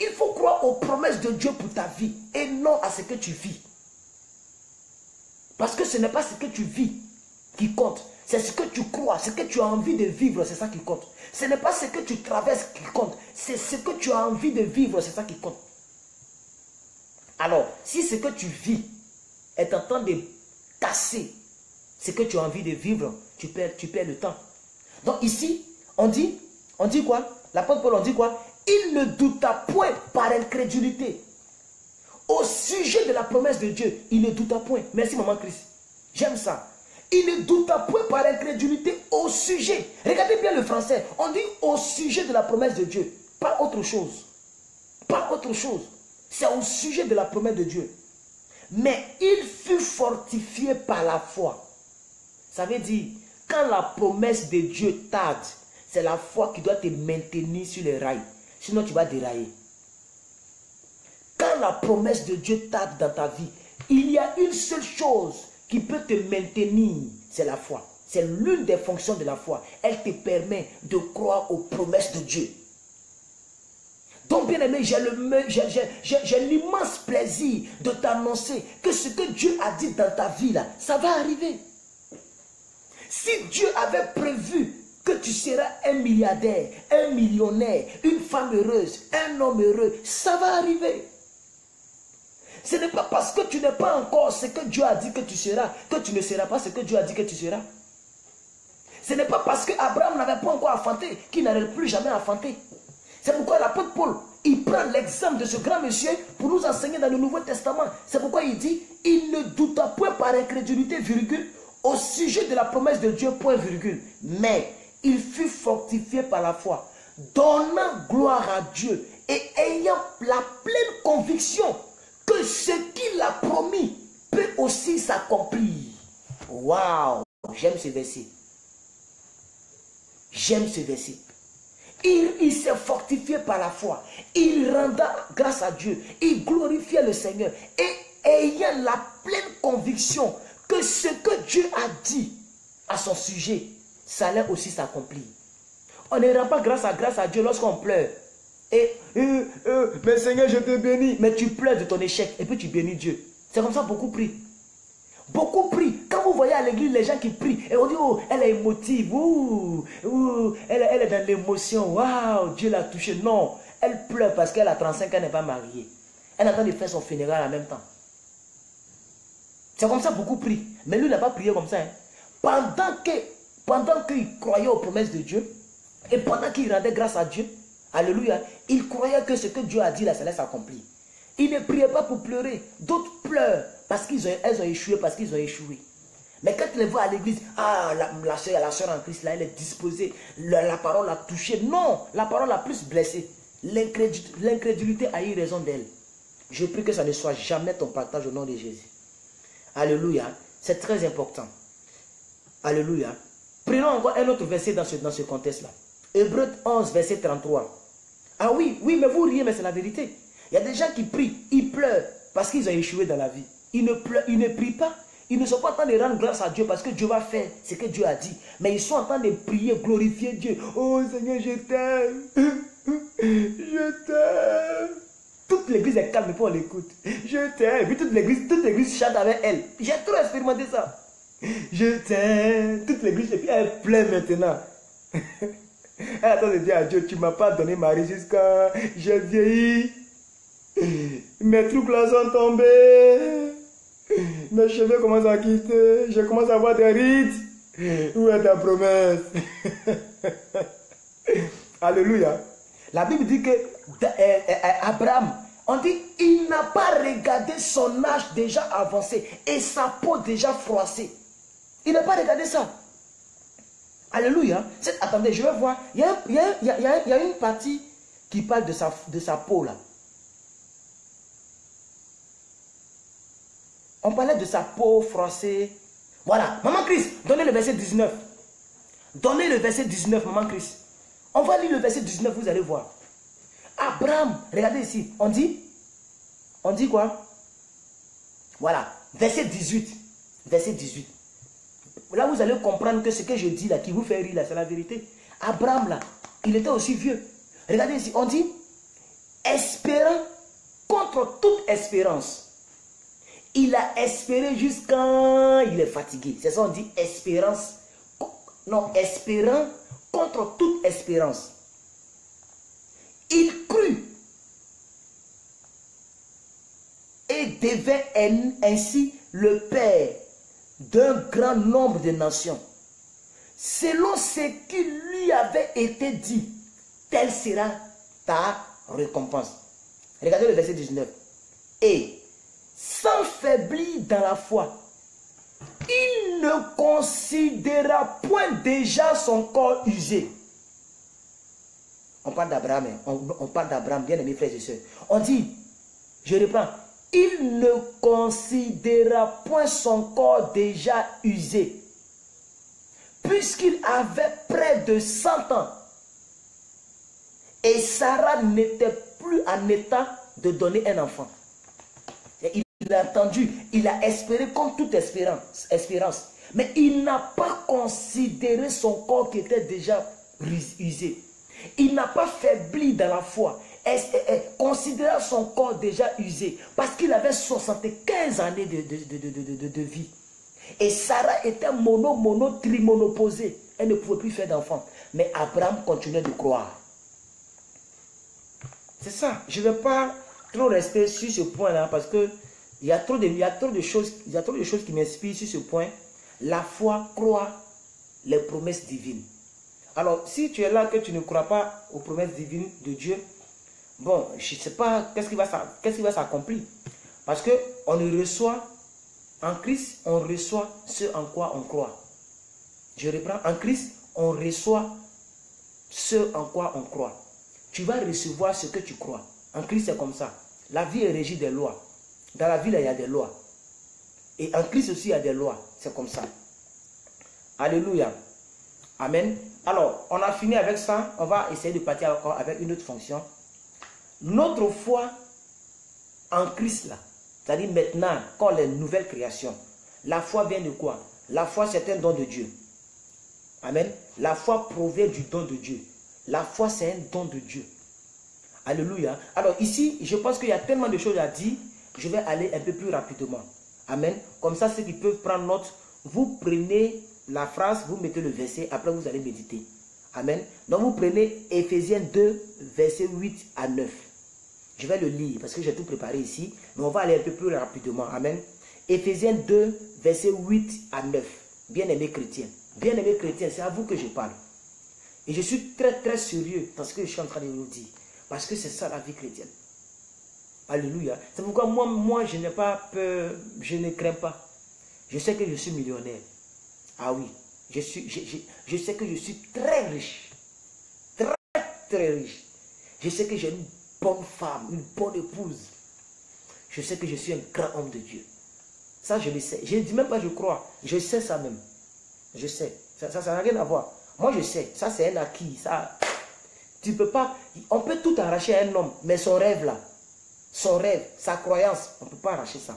Il faut croire aux promesses de Dieu pour ta vie et non à ce que tu vis. Parce que ce n'est pas ce que tu vis qui compte. C'est ce que tu crois, ce que tu as envie de vivre, c'est ça qui compte. Ce n'est pas ce que tu traverses qui compte, c'est ce que tu as envie de vivre, c'est ça qui compte. Alors, si ce que tu vis est en train de casser ce que tu as envie de vivre, tu perds le temps. Donc ici, on dit quoi? L'apôtre Paul, on dit quoi? Il ne douta point par incrédulité. Au sujet de la promesse de Dieu, il ne douta point. Merci maman Christ. J'aime ça. Il ne douta point par incrédulité au sujet. Regardez bien le français. On dit au sujet de la promesse de Dieu. Pas autre chose. Pas autre chose. C'est au sujet de la promesse de Dieu. Mais il fut fortifié par la foi. Ça veut dire, quand la promesse de Dieu tarde, c'est la foi qui doit te maintenir sur les rails. Sinon, tu vas dérailler. Quand la promesse de Dieu tarde dans ta vie, il y a une seule chose qui peut te maintenir, c'est la foi. C'est l'une des fonctions de la foi. Elle te permet de croire aux promesses de Dieu. Donc, bien aimé, j'ai l'immense plaisir de t'annoncer que ce que Dieu a dit dans ta vie, là, ça va arriver. Si Dieu avait prévu que tu seras un milliardaire, un millionnaire, une femme heureuse, un homme heureux, ça va arriver. Ce n'est pas parce que tu n'es pas encore ce que Dieu a dit que tu seras, que tu ne seras pas ce que Dieu a dit que tu seras. Ce n'est pas parce qu'Abraham n'avait pas encore enfanté qu'il n'aurait plus jamais enfanté. C'est pourquoi l'apôtre Paul, il prend l'exemple de ce grand monsieur pour nous enseigner dans le Nouveau Testament. C'est pourquoi il dit, il ne douta point par incrédulité, virgule, au sujet de la promesse de Dieu, point virgule. Mais il fut fortifié par la foi, donnant gloire à Dieu et ayant la pleine conviction que ce qu'il a promis peut aussi s'accomplir. Waouh! J'aime ce verset. J'aime ce verset. Il s'est fortifié par la foi. Il renda grâce à Dieu. Il glorifiait le Seigneur. Et ayant la pleine conviction que ce que Dieu a dit à son sujet, ça allait aussi s'accomplir. On ne rend pas grâce à Dieu lorsqu'on pleure. Mais Seigneur, je te bénis. Mais tu pleures de ton échec et puis tu bénis Dieu. C'est comme ça beaucoup prient. Beaucoup prient. Quand vous voyez à l'église les gens qui prient et on dit, oh, elle est émotive, elle est dans l'émotion, waouh, Dieu l'a touchée. Non, elle pleure parce qu'elle a 35 ans, elle n'est pas mariée. Elle est en train de faire son funérail en même temps. C'est comme ça beaucoup prient. Mais lui n'a pas prié comme ça. Hein. Pendant qu'il croyait aux promesses de Dieu et pendant qu'il rendait grâce à Dieu, alléluia, il croyait que ce que Dieu a dit là, ça allait s'accomplir. Il ne priait pas pour pleurer. D'autres pleurent parce qu'elles ont échoué, parce qu'ils ont échoué. Mais quand tu les vois à l'église, ah, la soeur en Christ, là, elle est disposée, la parole l'a touchée. Non, la parole l'a plus blessée. L'incrédulité a eu raison d'elle. Je prie que ça ne soit jamais ton partage au nom de Jésus. Alléluia. C'est très important. Alléluia. Prenons encore un autre verset dans ce contexte-là. Hébreux 11, verset 33. Ah oui, mais vous riez, mais c'est la vérité. Il y a des gens qui prient, ils pleurent parce qu'ils ont échoué dans la vie. Ils ne prient pas. Ils ne sont pas en train de rendre grâce à Dieu parce que Dieu va faire ce que Dieu a dit. Mais ils sont en train de prier, glorifier Dieu. Oh Seigneur, je t'aime. Je t'aime. Toute l'église est calme, pour l'écoute. Je t'aime. Puis toute l'église chante avec elle. J'ai trop expérimenté ça. Je t'aime. Toute l'église, et puis elle pleure maintenant. Elle attend de dire à Dieu, tu ne m'as pas donné mari jusqu'à... J'ai vieilli. Mes trucs là sont tombés. Mes cheveux commencent à quitter. Je commence à avoir des rides. Où est ta promesse? Alléluia. La Bible dit que Abraham, on dit, il n'a pas regardé son âge déjà avancé et sa peau déjà froissée. Il n'a pas regardé ça. Alléluia. Attendez, je vais voir. Il y a une partie qui parle de sa peau là. On parlait de sa peau froissée. Voilà. Maman Christ, donnez le verset 19. Donnez le verset 19, Maman Christ. On va lire le verset 19, vous allez voir. Abraham, regardez ici. On dit quoi? Voilà. Verset 18. Verset 18. Là, vous allez comprendre que ce que je dis là, qui vous fait rire là, c'est la vérité. Abraham là, il était aussi vieux. Regardez ici. On dit, espérant contre toute espérance. Il a espéré jusqu'à il est fatigué. C'est ça on dit espérance. Non, espérant contre toute espérance. Il crut et devint ainsi le père d'un grand nombre de nations. Selon ce qui lui avait été dit, telle sera ta récompense. Regardez le verset 19. Et sans faiblir dans la foi, il ne considéra point déjà son corps usé. On parle d'Abraham, on parle d'Abraham, bien aimés frères et sœurs. On dit, je reprends, il ne considéra point son corps déjà usé, puisqu'il avait près de 100 ans. Et Sarah n'était plus en état de donner un enfant. Il a entendu, il a espéré comme toute espérance. Mais il n'a pas considéré son corps qui était déjà usé. Il n'a pas faibli dans la foi. Considérant son corps déjà usé. Parce qu'il avait 75 années de vie. Et Sarah était trimonoposée. Elle ne pouvait plus faire d'enfant. Mais Abraham continuait de croire. C'est ça. Je ne vais pas trop rester sur ce point-là parce que il y a trop de choses qui m'inspirent sur ce point. La foi croit les promesses divines. Alors, si tu es là que tu ne crois pas aux promesses divines de Dieu, bon, je ne sais pas qu'est-ce qui va s'accomplir. Parce que on reçoit, en Christ, on reçoit ce en quoi on croit. Je reprends, en Christ, on reçoit ce en quoi on croit. Tu vas recevoir ce que tu crois. En Christ, c'est comme ça. La vie est régie des lois. Dans la vie, il y a des lois. Et en Christ aussi, il y a des lois. C'est comme ça. Alléluia. Amen. Alors, on a fini avec ça. On va essayer de partir encore avec une autre fonction. Notre foi en Christ, là, c'est-à-dire maintenant, quand les nouvelles créations, la foi vient de quoi? La foi, c'est un don de Dieu. Amen. La foi provient du don de Dieu. La foi, c'est un don de Dieu. Alléluia. Alors ici, je pense qu'il y a tellement de choses à dire. Je vais aller un peu plus rapidement. Amen. Comme ça, ceux qui peuvent prendre note, vous prenez la phrase, vous mettez le verset, après vous allez méditer. Amen. Donc vous prenez Éphésiens 2, versets 8 à 9. Je vais le lire parce que j'ai tout préparé ici. Mais on va aller un peu plus rapidement. Amen. Éphésiens 2, versets 8 à 9. Bien-aimés chrétiens. Bien-aimés chrétiens, c'est à vous que je parle. Et je suis très très sérieux dans ce que je suis en train de vous dire. Parce que c'est ça la vie chrétienne. Alléluia. C'est pourquoi moi je n'ai pas peur, je ne crains pas. Je sais que je suis millionnaire. Ah oui. Je sais que je suis très riche. Très très riche. Je sais que j'ai une bonne femme, une bonne épouse. Je sais que je suis un grand homme de Dieu. Ça je le sais. Je ne dis même pas je crois. Je sais ça même. Je sais. Ça n'a rien à voir. Moi je sais. Ça c'est un acquis. Ça, tu peux pas. On peut tout arracher à un homme. Mais son rêve là. Son rêve, sa croyance, on ne peut pas arracher ça.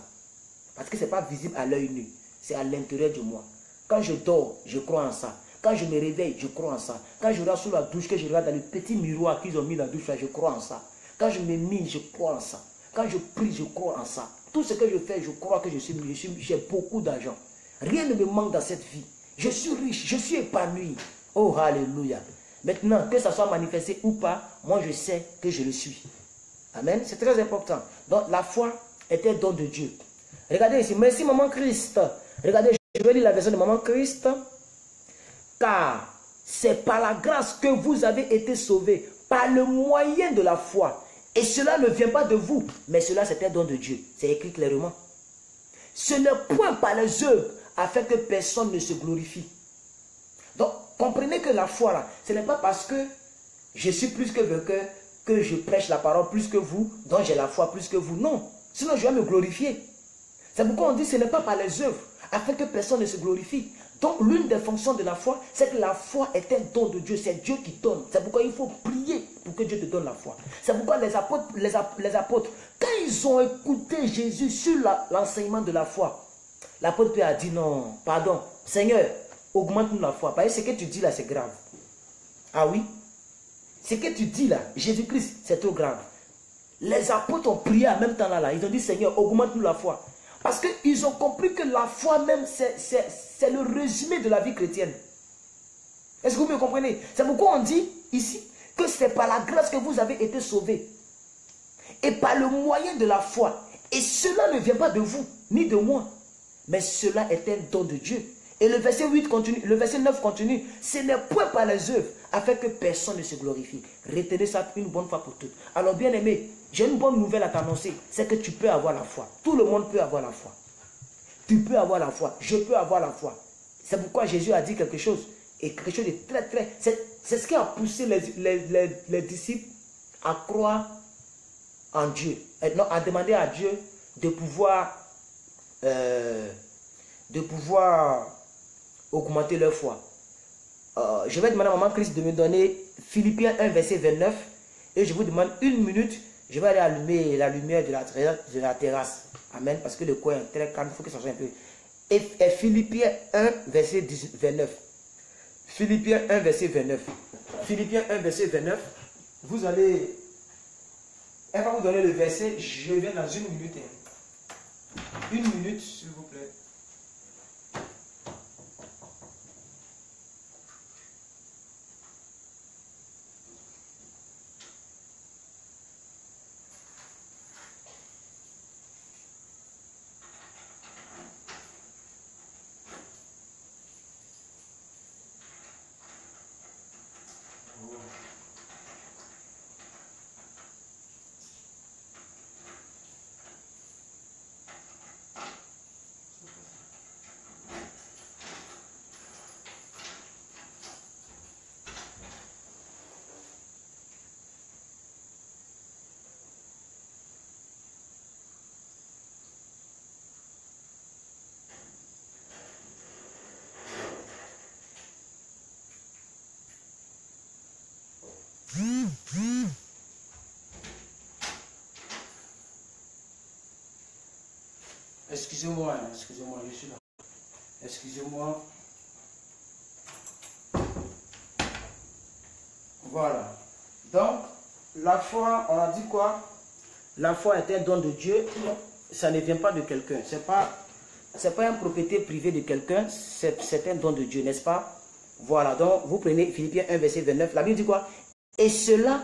Parce que ce n'est pas visible à l'œil nu. C'est à l'intérieur de moi. Quand je dors, je crois en ça. Quand je me réveille, je crois en ça. Quand je regarde sous la douche, que je regarde dans le petit miroir qu'ils ont mis dans la douche, là, je crois en ça. Quand je me mets, je crois en ça. Quand je prie, je crois en ça. Tout ce que je fais, je crois que j'ai beaucoup d'argent. Rien ne me manque dans cette vie. Je suis riche, je suis épanoui. Oh, alléluia. Maintenant, que ça soit manifesté ou pas, moi je sais que je le suis. Amen. C'est très important. Donc la foi est un don de Dieu. Regardez ici. Merci Maman Christ. Regardez, je vais lire la version de Maman Christ. Car c'est par la grâce que vous avez été sauvés, par le moyen de la foi. Et cela ne vient pas de vous, mais cela c'est un don de Dieu. C'est écrit clairement. Ce n'est point par les œuvres, afin que personne ne se glorifie. Donc comprenez que la foi là, ce n'est pas parce que je suis plus que vainqueur, que je prêche la parole plus que vous, donc j'ai la foi plus que vous. Non, sinon je vais me glorifier. C'est pourquoi on dit que ce n'est pas par les œuvres, afin que personne ne se glorifie. Donc l'une des fonctions de la foi, c'est que la foi est un don de Dieu, c'est Dieu qui donne. C'est pourquoi il faut prier pour que Dieu te donne la foi. C'est pourquoi les apôtres, quand ils ont écouté Jésus sur l'enseignement de la foi, l'apôtre Pierre a dit non, pardon, Seigneur, augmente-nous la foi. Parce que ce que tu dis là, c'est grave. Ah oui? Ce que tu dis là, Jésus-Christ, c'est trop grave. Les apôtres ont prié en même temps là. Ils ont dit, Seigneur, augmente-nous la foi. Parce qu'ils ont compris que la foi même, c'est le résumé de la vie chrétienne. Est-ce que vous me comprenez? C'est pourquoi on dit ici que c'est par la grâce que vous avez été sauvés. Et par le moyen de la foi. Et cela ne vient pas de vous, ni de moi. Mais cela est un don de Dieu. Et le verset 8 continue, le verset 9 continue. Ce n'est point par les œuvres, afin que personne ne se glorifie. Retenez ça une bonne fois pour toutes. Alors bien aimé, j'ai une bonne nouvelle à t'annoncer. C'est que tu peux avoir la foi. Tout le monde peut avoir la foi. Tu peux avoir la foi. Je peux avoir la foi. C'est pourquoi Jésus a dit quelque chose. Et quelque chose de très... C'est ce qui a poussé les disciples à croire en Dieu. Non, à demander à Dieu de pouvoir augmenter leur foi. Je vais demander à Maman Christ de me donner Philippiens 1, verset 29. Et je vous demande une minute. Je vais aller allumer la lumière de la terrasse. Amen. Parce que le coin est très calme. Il faut que ça soit un peu. Et Philippiens 1, verset 29. Philippiens 1, verset 29. Philippiens 1, verset 29. Vous allez... Elle va vous donner le verset. Je viens dans une minute. Une minute, s'il vous plaît. Excusez-moi, excusez-moi, je suis là. Excusez-moi. Voilà. Donc, la foi, on a dit quoi? La foi est un don de Dieu. Ça ne vient pas de quelqu'un. C'est pas une propriété privée de quelqu'un. C'est un don de Dieu, n'est-ce pas? Voilà. Donc, vous prenez Philippiens 1, verset 29. La Bible dit quoi? Et cela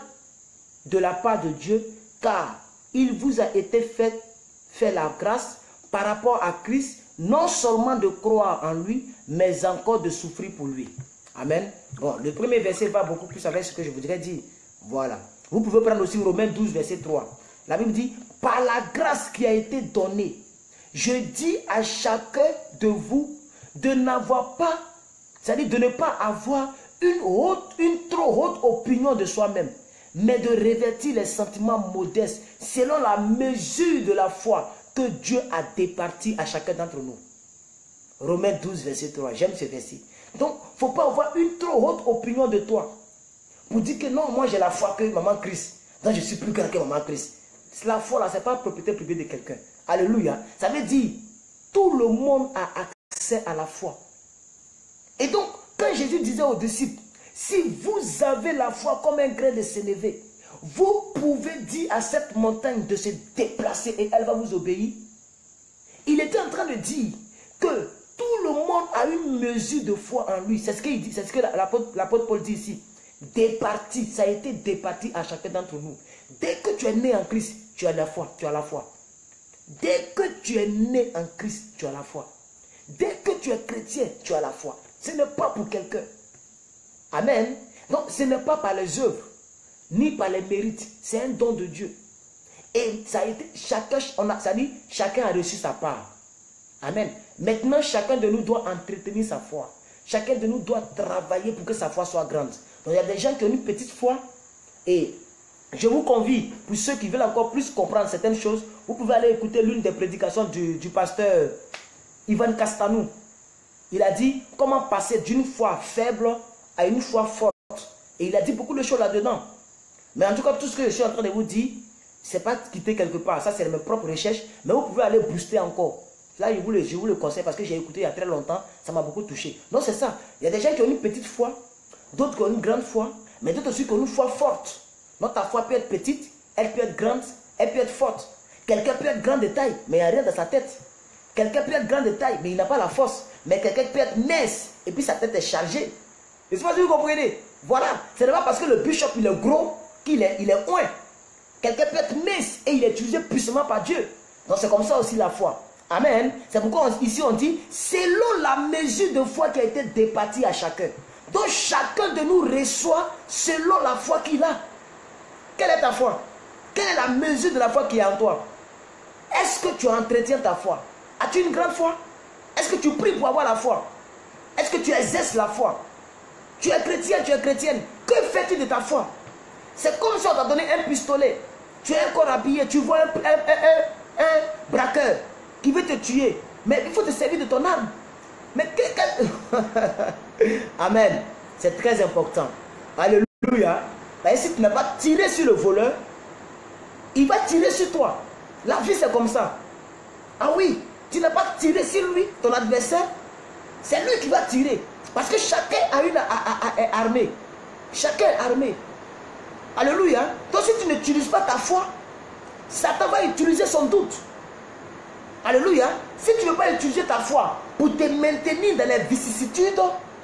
de la part de Dieu, car il vous a été fait la grâce par rapport à Christ, non seulement de croire en lui, mais encore de souffrir pour lui. Amen. Bon, le premier verset va beaucoup plus avec ce que je voudrais dire. Voilà. Vous pouvez prendre aussi Romains 12, verset 3. La Bible dit, par la grâce qui a été donnée, je dis à chacun de vous de n'avoir pas, c'est-à-dire de ne pas avoir une trop haute opinion de soi-même, mais de revêtir les sentiments modestes selon la mesure de la foi que Dieu a départi à chacun d'entre nous. Romains 12, verset 3. J'aime ce verset. Donc, il ne faut pas avoir une trop haute opinion de toi. Pour dire que non, moi j'ai la foi que Maman Christ. Donc, je suis plus grand que Maman Christ. La foi là, ce n'est pas propriété privée de quelqu'un. Alléluia. Ça veut dire, tout le monde a accès à la foi. Et donc, quand Jésus disait aux disciples, si vous avez la foi comme un grain de sénévé, vous pouvez dire à cette montagne de se déplacer et elle va vous obéir. Il était en train de dire que tout le monde a une mesure de foi en lui. C'est ce qu'il dit, c'est ce que l'apôtre Paul dit ici. Départi, ça a été départi à chacun d'entre nous. Dès que tu es né en Christ, tu as la foi, tu as la foi. Dès que tu es né en Christ, tu as la foi. Dès que tu es chrétien, tu as la foi. Ce n'est pas pour quelqu'un. Amen. Donc, ce n'est pas par les œuvres, ni par les mérites. C'est un don de Dieu. Et ça a été, chacun a reçu sa part. Amen. Maintenant, chacun de nous doit entretenir sa foi. Chacun de nous doit travailler pour que sa foi soit grande. Donc, il y a des gens qui ont une petite foi. Et je vous convie, pour ceux qui veulent encore plus comprendre certaines choses, vous pouvez aller écouter l'une des prédications du pasteur Ivan Castanou. Il a dit comment passer d'une foi faible à une foi forte. Et il a dit beaucoup de choses là-dedans. Mais en tout cas, tout ce que je suis en train de vous dire, ce n'est pas quitter quelque part. Ça, c'est mes propres recherches. Mais vous pouvez aller booster encore. Là, je vous le conseille parce que j'ai écouté il y a très longtemps. Ça m'a beaucoup touché. Donc, c'est ça. Il y a des gens qui ont une petite foi, d'autres qui ont une grande foi, mais d'autres aussi qui ont une foi forte. Donc, ta foi peut être petite, elle peut être grande, elle peut être forte. Quelqu'un peut être grand de taille, mais il n'y a rien dans sa tête. Quelqu'un peut être grand de taille, mais il n'a pas la force. Mais quelqu'un peut être mince, et puis sa tête est chargée. Je ne sais pas si vous comprenez. Voilà. Ce n'est pas parce que le bishop il est gros qu'il est oint. Quelqu'un peut être mince et il est utilisé puissamment par Dieu. Donc c'est comme ça aussi la foi. Amen. C'est pourquoi ici on dit, selon la mesure de foi qui a été départie à chacun. Donc chacun de nous reçoit selon la foi qu'il a. Quelle est ta foi? Quelle est la mesure de la foi qui est en toi? Est-ce que tu entretiens ta foi? As-tu une grande foi? Est-ce que tu pries pour avoir la foi? Est-ce que tu exerces la foi? Tu es chrétien, tu es chrétienne. Que fais-tu de ta foi? C'est comme si on t'a donné un pistolet. Tu es encore habillé, tu vois un braqueur qui veut te tuer. Mais il faut te servir de ton arme. Mais Amen. C'est très important. Alléluia. Et si tu n'as pas tiré sur le voleur, il va tirer sur toi. La vie c'est comme ça. Ah oui, tu n'as pas tiré sur lui, ton adversaire. C'est lui qui va tirer. Parce que chacun est armé. Chacun est armé. Alléluia. Donc si tu n'utilises pas ta foi, Satan va utiliser son doute. Alléluia. Si tu ne veux pas utiliser ta foi pour te maintenir dans les vicissitudes,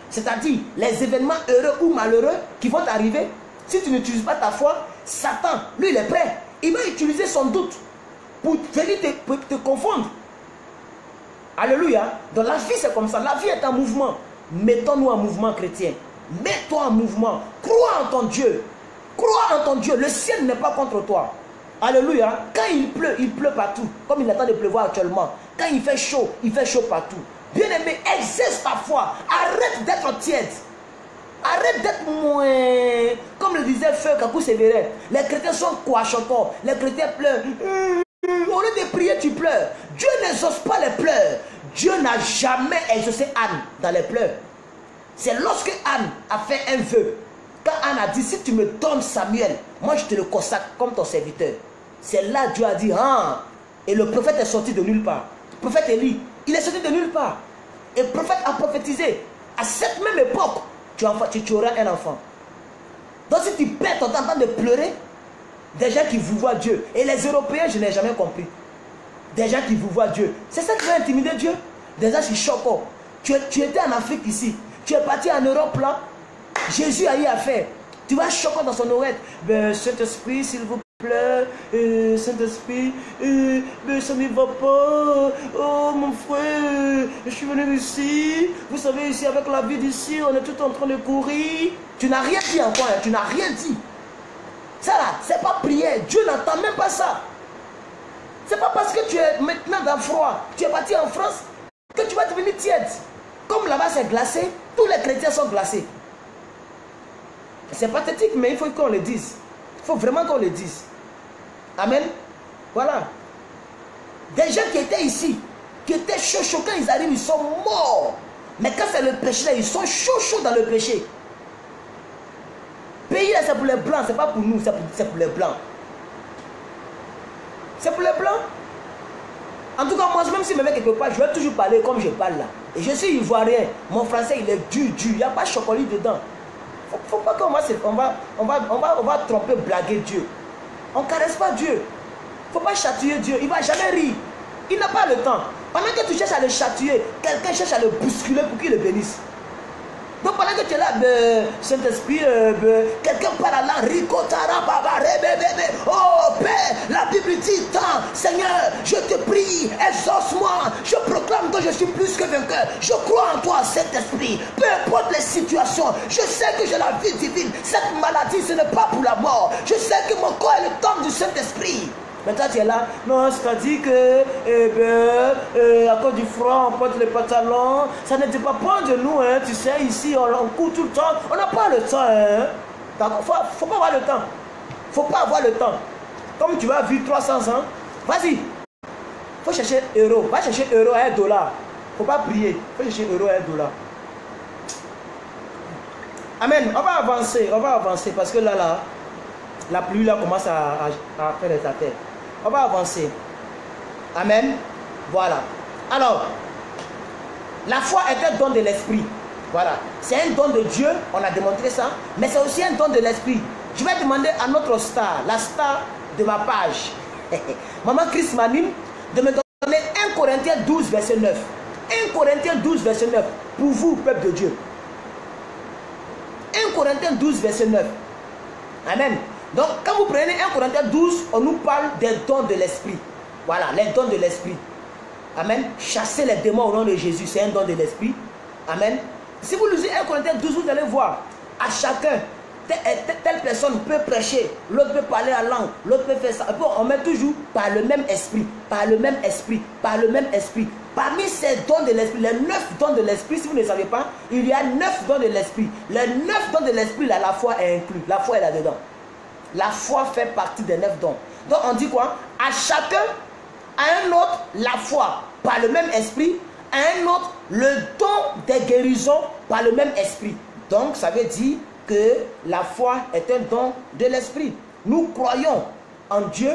c'est-à-dire les événements heureux ou malheureux qui vont t'arriver, si tu n'utilises pas ta foi, Satan, lui, il est prêt. Il va utiliser son doute pour venir te confondre. Alléluia. Donc la vie, c'est comme ça. La vie est un mouvement. Mettons-nous en mouvement chrétien. Mets-toi en mouvement. Crois en ton Dieu. Crois en ton Dieu. Le ciel n'est pas contre toi. Alléluia. Quand il pleut partout. Comme il attend de pleuvoir actuellement. Quand il fait chaud partout. Bien-aimé, exerce ta foi. Arrête d'être tiède. Arrête d'être moins. Comme le disait Feu Kakou Sévérin. Les chrétiens sont coachotons. Les chrétiens pleurent. Au lieu de prier, tu pleures. Dieu n'exauce pas les pleurs. Dieu n'a jamais exaucé Anne dans les pleurs. C'est lorsque Anne a fait un vœu. Quand Anne a dit, si tu me donnes Samuel, moi je te le consacre comme ton serviteur. C'est là Dieu a dit, ah. Et le prophète est sorti de nulle part. Le prophète Élie, il est sorti de nulle part. Et le prophète a prophétisé. À cette même époque, tu auras un enfant. Donc si tu perds ton temps en train de pleurer, des gens qui vous voient Dieu. Et les Européens, je n'ai jamais compris. Des gens qui vous voient Dieu. C'est ça qui va intimider Dieu. Des gens qui choquent. Tu étais en Afrique ici. Tu es parti en Europe là. Jésus a eu affaire. Tu vas choquer dans son oreille. Saint-Esprit, s'il vous plaît. Saint-Esprit, ça ne va pas. Oh mon frère, je suis venu ici. Vous savez, ici avec la vie d'ici, on est tout en train de courir. Tu n'as rien dit encore. Tu n'as rien dit. Ça là, c'est pas prière. Dieu n'entend même pas ça. C'est pas parce que tu es maintenant dans le froid, tu es parti en France, que tu vas devenir tiède. Comme là-bas c'est glacé, tous les chrétiens sont glacés. C'est pathétique, mais il faut qu'on le dise. Il faut vraiment qu'on le dise. Amen. Voilà. Des gens qui étaient ici, qui étaient chauds, quand ils arrivent, ils sont morts. Mais quand c'est le péché, là, ils sont chauds dans le péché. Pays là, c'est pour les blancs, c'est pas pour nous, c'est pour les blancs. C'est pour les blancs. En tout cas, moi, même si je me mets quelque part, je vais toujours parler comme je parle là. Et je suis ivoirien. Mon français, il est dur. Il n'y a pas de chocolat dedans. Faut pas qu'on on va tromper, blaguer Dieu. On ne caresse pas Dieu. Faut pas chatouiller Dieu. Il ne va jamais rire. Il n'a pas le temps. Pendant que tu cherches à le chatouiller, quelqu'un cherche à le bousculer pour qu'il le bénisse. Donc pendant que tu es là, Saint-Esprit, quelqu'un parle là, ricotara, baba, bébé. Oh Père, la Bible dit tant, Seigneur, je te prie, exauce-moi, je proclame que je suis plus que vainqueur, je crois en toi, Saint-Esprit, peu importe les situations, je sais que j'ai la vie divine, cette maladie ce n'est pas pour la mort, je sais que mon corps est le temple du Saint-Esprit. Maintenant tu es là, non, c'est-à-dire que à cause du froid, on porte les pantalons, ça ne dépend pas de nous, hein, tu sais, ici on court tout le temps, on n'a pas le temps, hein. Faut pas avoir le temps, faut pas avoir le temps. Comme tu vas vivre 300 ans, vas-y, faut chercher euro, va chercher euro à $1, faut pas prier, faut chercher euro à $1. Amen, on va avancer parce que là, la pluie là commence à faire des affaires. On va avancer. Amen. Voilà. Alors, la foi est un don de l'esprit. Voilà. C'est un don de Dieu, on a démontré ça. Mais c'est aussi un don de l'esprit. Je vais demander à notre star, la star de ma page, Maman Chris Manim, de me donner 1 Corinthiens Corinthiens 12, verset 9. 1 Corinthiens 12, verset 9. Pour vous, peuple de Dieu. 1 Corinthiens 12, verset 9. Amen. Donc, quand vous prenez 1 Corinthiens 12, on nous parle des dons de l'esprit. Voilà, les dons de l'esprit. Amen. Chasser les démons au nom de Jésus, c'est un don de l'esprit. Amen. Si vous lisez 1 Corinthiens 12, vous allez voir, à chacun, telle personne peut prêcher, l'autre peut parler en langue, l'autre peut faire ça. Et puis on met toujours par le même esprit, par le même esprit, par le même esprit. Parmi ces dons de l'esprit, les 9 dons de l'esprit, si vous ne savez pas, il y a 9 dons de l'esprit. Les 9 dons de l'esprit, là, la foi est inclue. La foi est là-dedans. La foi fait partie des 9 dons. Donc on dit quoi? À chacun, à un autre, la foi par le même esprit, à un autre, le don des guérisons par le même esprit. Donc ça veut dire que la foi est un don de l'esprit. Nous croyons en Dieu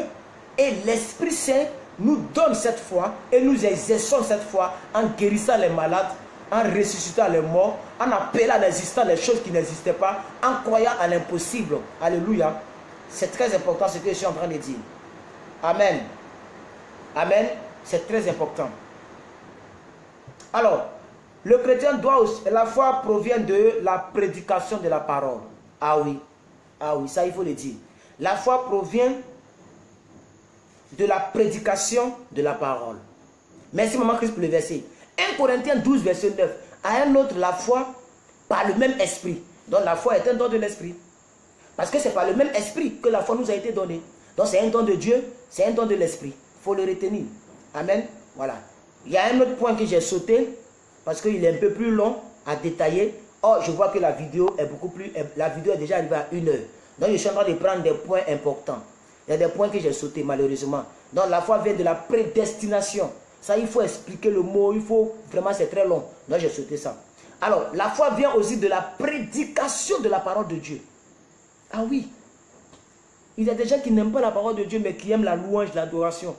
et l'Esprit Saint nous donne cette foi et nous exerçons cette foi en guérissant les malades, en ressuscitant les morts, en appelant à l'existence les choses qui n'existaient pas, en croyant à l'impossible. Alléluia. C'est très important ce que je suis en train de dire. Amen. Amen. C'est très important. Alors, le chrétien doit aussi, la foi provient de la prédication de la parole. Ah oui, ça il faut le dire. La foi provient de la prédication de la parole. Merci maman Christ pour le verset. 1 Corinthiens 12 verset 9. À un autre la foi par le même esprit. Donc la foi est un don de l'esprit. Parce que c'est par le même esprit que la foi nous a été donnée. Donc c'est un don de Dieu, c'est un don de l'esprit. Il faut le retenir. Amen. Voilà. Il y a un autre point que j'ai sauté parce qu'il est un peu plus long à détailler. Oh, je vois que la vidéo est beaucoup plus... La vidéo est déjà arrivée à 1 heure. Donc je suis en train de prendre des points importants. Il y a des points que j'ai sautés malheureusement. Donc la foi vient de la prédestination. Ça, il faut expliquer le mot. Il faut... Vraiment, c'est très long. Donc j'ai sauté ça. Alors, la foi vient aussi de la prédication de la parole de Dieu. Ah oui. Il y a des gens qui n'aiment pas la parole de Dieu, mais qui aiment la louange, l'adoration.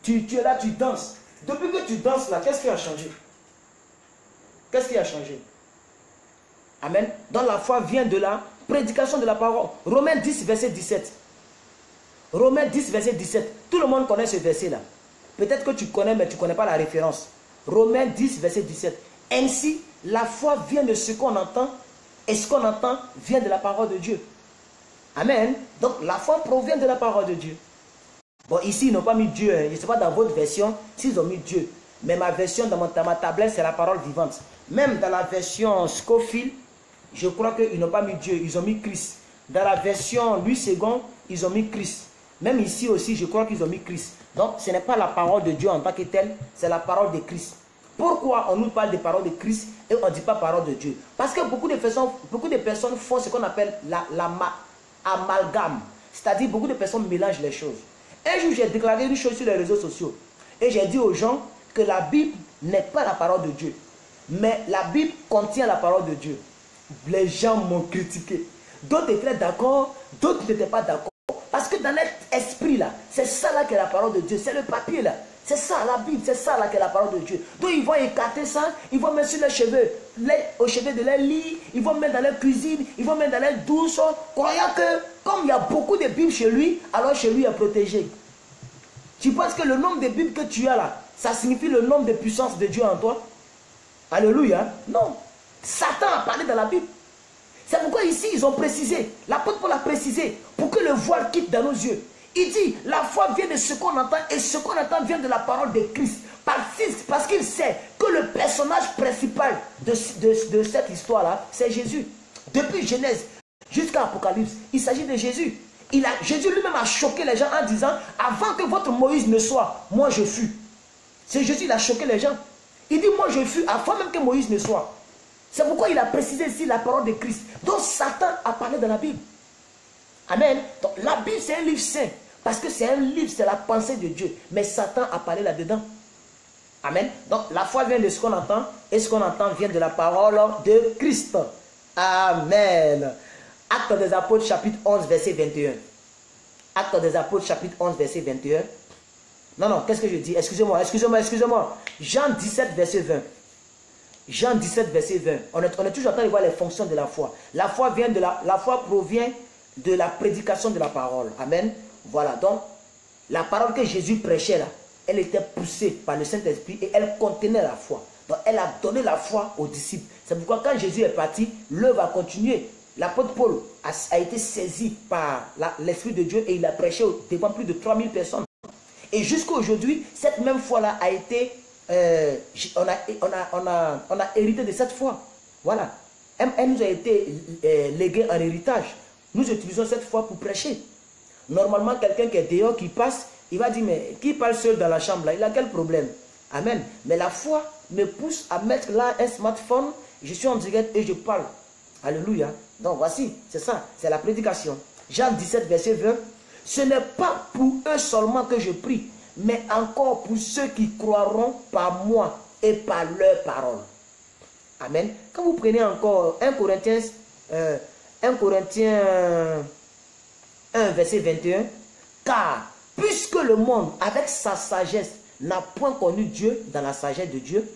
Tu es là, tu danses. Depuis que tu danses là, qu'est-ce qui a changé? Qu'est-ce qui a changé? Amen. Donc la foi vient de la prédication de la parole. Romains 10, verset 17. Romains 10, verset 17. Tout le monde connaît ce verset-là. Peut-être que tu connais, mais tu ne connais pas la référence. Romains 10, verset 17. Ainsi, la foi vient de ce qu'on entend, et ce qu'on entend vient de la parole de Dieu. Amen. Donc la foi provient de la parole de Dieu. Bon, ici, ils n'ont pas mis Dieu. Je ne sais pas dans votre version s'ils ont mis Dieu. Mais ma version, dans ma tablette, c'est la parole vivante. Même dans la version Scofield, je crois qu'ils n'ont pas mis Dieu. Ils ont mis Christ. Dans la version Louis II, ils ont mis Christ. Même ici aussi, je crois qu'ils ont mis Christ. Donc, ce n'est pas la parole de Dieu en tant que telle, c'est la parole de Christ. Pourquoi on nous parle de parole de Christ et on ne dit pas parole de Dieu? Parce que beaucoup de personnes font ce qu'on appelle l'amalgame. C'est-à-dire, beaucoup de personnes mélangent les choses. Un jour, j'ai déclaré une chose sur les réseaux sociaux. Et j'ai dit aux gens que la Bible n'est pas la parole de Dieu. Mais la Bible contient la parole de Dieu. Les gens m'ont critiqué. D'autres étaient d'accord, d'autres n'étaient pas d'accord. Parce que dans notre esprit là, c'est ça là qui est la parole de Dieu. C'est le papier là. C'est ça la Bible, c'est ça là qui est la parole de Dieu. Donc ils vont écarter ça, ils vont mettre sur les cheveux, aux cheveux de leur lit, ils vont mettre dans leur cuisine, ils vont mettre dans leur douche, croyant que comme il y a beaucoup de Bibles chez lui, alors chez lui est protégé. Tu penses que le nombre de Bibles que tu as là, ça signifie le nombre de puissance de Dieu en toi? Alléluia. Non. Satan a parlé dans la Bible. C'est pourquoi ici ils ont précisé, l'apôtre Paul a précisé, pour que le voile quitte dans nos yeux. Il dit, la foi vient de ce qu'on entend et ce qu'on entend vient de la parole de Christ. Parce qu'il sait que le personnage principal de cette histoire-là, c'est Jésus. Depuis Genèse jusqu'à Apocalypse, il s'agit de Jésus. Jésus lui-même a choqué les gens en disant, avant que votre Moïse ne soit, moi je fus. C'est Jésus, il a choqué les gens. Il dit, moi je fus, avant même que Moïse ne soit. C'est pourquoi il a précisé ici la parole de Christ. Donc Satan a parlé dans la Bible. Amen. Donc la Bible c'est un livre saint. Parce que c'est un livre, c'est la pensée de Dieu. Mais Satan a parlé là-dedans. Amen. Donc la foi vient de ce qu'on entend. Et ce qu'on entend vient de la parole de Christ. Amen. Actes des Apôtres chapitre 11 verset 21. Actes des Apôtres chapitre 11 verset 21. Non, qu'est-ce que je dis? Excusez-moi. Jean 17 verset 20. Jean 17 verset 20. On est toujours en train de voir les fonctions de la foi. La foi vient de la foi provient de la prédication de la parole. Amen. Voilà, donc, la parole que Jésus prêchait là, elle était poussée par le Saint-Esprit et elle contenait la foi. Donc elle a donné la foi aux disciples. C'est pourquoi quand Jésus est parti, l'œuvre a continué. L'apôtre Paul a été saisi par l'Esprit de Dieu et il a prêché devant plus de 3000 personnes. Et jusqu'à aujourd'hui, cette même foi-là a été... on a hérité de cette foi. Voilà. Elle nous a été léguée en héritage. Nous utilisons cette foi pour prêcher. Normalement, quelqu'un qui est dehors, qui passe, il va dire, mais qui parle seul dans la chambre là, il a quel problème? Amen. Mais la foi me pousse à mettre là un smartphone, je suis en direct et je parle. Alléluia. Donc voici, c'est ça, c'est la prédication. Jean 17, verset 20. Ce n'est pas pour eux seulement que je prie, mais encore pour ceux qui croiront par moi et par leur parole. Amen. Quand vous prenez encore 1 Corinthiens 1, verset 21, car puisque le monde, avec sa sagesse, n'a point connu Dieu dans la sagesse de Dieu,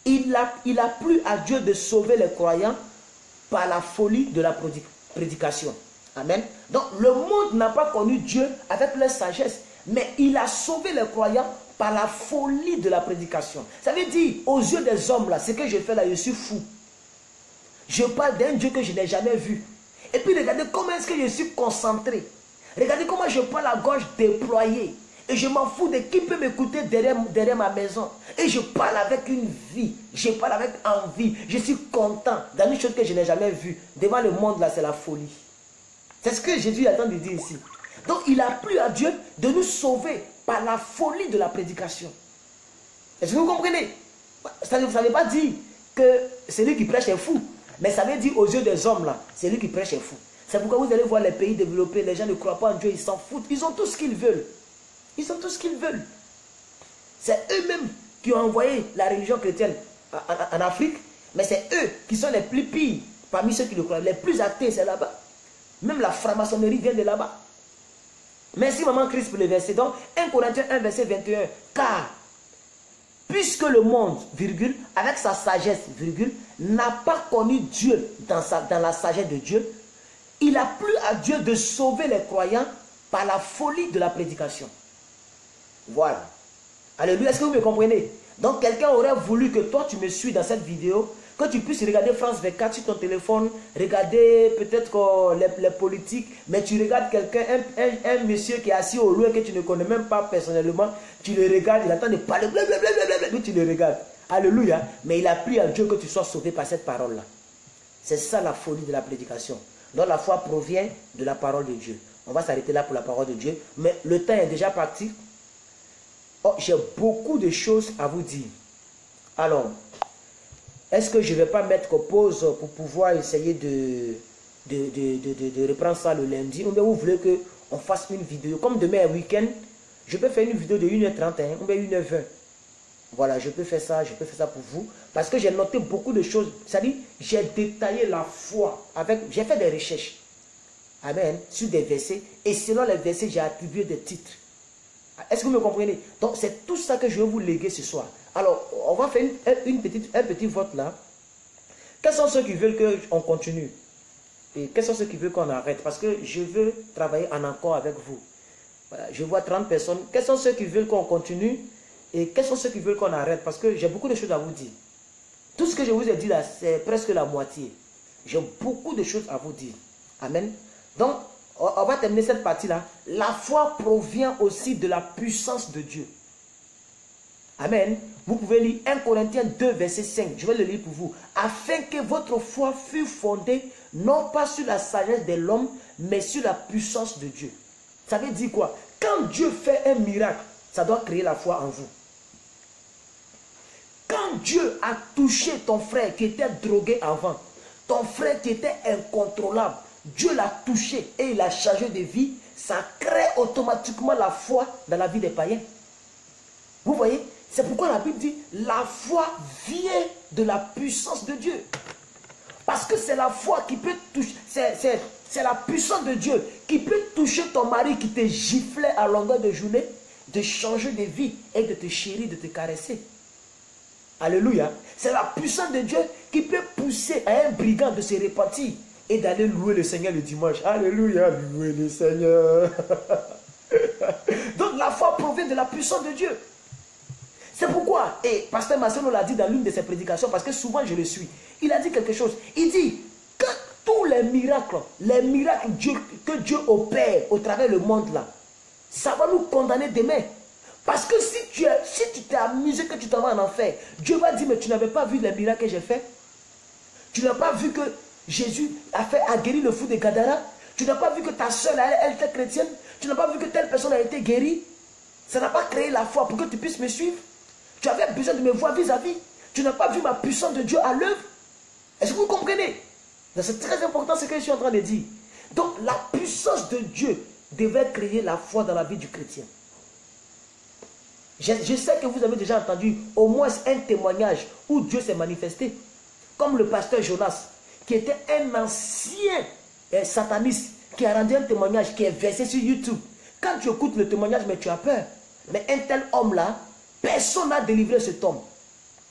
il a plu à Dieu de sauver les croyants par la folie de la prédication. Amen. Donc le monde n'a pas connu Dieu avec leur sagesse, mais il a sauvé les croyants par la folie de la prédication. Ça veut dire, aux yeux des hommes, là, ce que je fais là, je suis fou. Je parle d'un Dieu que je n'ai jamais vu. Et puis regardez comment est-ce que je suis concentré. Regardez comment je parle à gorge déployée. Et je m'en fous de qui peut m'écouter derrière ma maison. Et je parle avec une vie. Je parle avec envie. Je suis content dans une chose que je n'ai jamais vue. Devant le monde, là, c'est la folie. C'est ce que Jésus attend de dire ici. Donc, il a plu à Dieu de nous sauver par la folie de la prédication. Est-ce que vous comprenez? Ça ne veut pas dire que celui qui prêche est fou. Mais ça veut dire aux yeux des hommes, là, celui qui prêche est fou. C'est pourquoi vous allez voir les pays développés, les gens ne croient pas en Dieu, ils s'en foutent. Ils ont tout ce qu'ils veulent. Ils ont tout ce qu'ils veulent. C'est eux-mêmes qui ont envoyé la religion chrétienne en Afrique, mais c'est eux qui sont les plus pires parmi ceux qui le croient. Les plus athées, c'est là-bas. Même la franc-maçonnerie vient de là-bas. Merci Maman Christ pour le verset. Donc, 1 Corinthiens 1, verset 21. Car, puisque le monde, virgule, avec sa sagesse, virgule, n'a pas connu Dieu dans la sagesse de Dieu, il a plu à Dieu de sauver les croyants par la folie de la prédication. Voilà. Alléluia, est-ce que vous me comprenez? Donc quelqu'un aurait voulu que toi tu me suis dans cette vidéo, que tu puisses regarder France 24 sur ton téléphone, regarder peut-être les politiques, mais tu regardes quelqu'un, un monsieur qui est assis au loin que tu ne connais même pas personnellement, tu le regardes, il attend de parler, blablabla, tu le regardes. Alléluia. Mais il a plu à Dieu que tu sois sauvé par cette parole-là. C'est ça la folie de la prédication. Donc la foi provient de la parole de Dieu. On va s'arrêter là pour la parole de Dieu. Mais le temps est déjà parti. Oh, j'ai beaucoup de choses à vous dire. Alors, est-ce que je ne vais pas mettre pause pour pouvoir essayer de reprendre ça le lundi? Ou bien vous voulez qu'on fasse une vidéo? Comme demain est week-end, je peux faire une vidéo de 1h31 ou bien 1h20. Voilà, je peux faire ça pour vous. Parce que j'ai noté beaucoup de choses. C'est-à-dire, j'ai détaillé la foi. J'ai fait des recherches. Amen. Sur des versets. Et selon les versets, j'ai attribué des titres. Est-ce que vous me comprenez? Donc, c'est tout ça que je vais vous léguer ce soir. Alors, on va faire un petit vote là. Quels sont ceux qui veulent qu'on continue? Et quels sont ceux qui veulent qu'on arrête? Parce que je veux travailler en accord avec vous. Voilà, je vois 30 personnes. Quels sont ceux qui veulent qu'on continue? Et quels sont ceux qui veulent qu'on arrête? Parce que j'ai beaucoup de choses à vous dire. Tout ce que je vous ai dit là, c'est presque la moitié. J'ai beaucoup de choses à vous dire. Amen. Donc, on va terminer cette partie-là. La foi provient aussi de la puissance de Dieu. Amen. Vous pouvez lire 1 Corinthiens 2, verset 5. Je vais le lire pour vous. Afin que votre foi fût fondée, non pas sur la sagesse de l'homme, mais sur la puissance de Dieu. Ça veut dire quoi? Quand Dieu fait un miracle, ça doit créer la foi en vous. Quand Dieu a touché ton frère qui était drogué avant, ton frère qui était incontrôlable, Dieu l'a touché et il a changé de vie, ça crée automatiquement la foi dans la vie des païens. Vous voyez? C'est pourquoi la Bible dit, la foi vient de la puissance de Dieu. Parce que c'est la foi qui peut toucher, c'est la puissance de Dieu qui peut toucher ton mari qui te giflait à longueur de journée, de changer de vie et de te chérir, de te caresser. Alléluia. C'est la puissance de Dieu qui peut pousser à un brigand de se repentir et d'aller louer le Seigneur le dimanche. Alléluia, louer le Seigneur. Donc la foi provient de la puissance de Dieu. C'est pourquoi, et Pasteur Marcelo l'a dit dans l'une de ses prédications, parce que souvent je le suis, il a dit quelque chose. Il dit que tous les miracles que Dieu opère au travers le monde là, ça va nous condamner demain. Parce que si tu t'es amusé que tu t'en vas en enfer, Dieu va dire, mais tu n'avais pas vu les miracles que j'ai fait. Tu n'as pas vu que Jésus a guéri le fou de Gadara. Tu n'as pas vu que ta soeur, elle était chrétienne. Tu n'as pas vu que telle personne a été guérie. Ça n'a pas créé la foi pour que tu puisses me suivre. Tu avais besoin de me voir vis-à-vis. Tu n'as pas vu ma puissance de Dieu à l'œuvre. Est-ce que vous comprenez? C'est très important ce que je suis en train de dire. Donc la puissance de Dieu devait créer la foi dans la vie du chrétien. Je sais que vous avez déjà entendu au moins un témoignage où Dieu s'est manifesté. Comme le pasteur Jonas, qui était un ancien sataniste, qui a rendu un témoignage qui est versé sur YouTube. Quand tu écoutes le témoignage, mais tu as peur. Mais un tel homme-là, personne n'a délivré cet homme.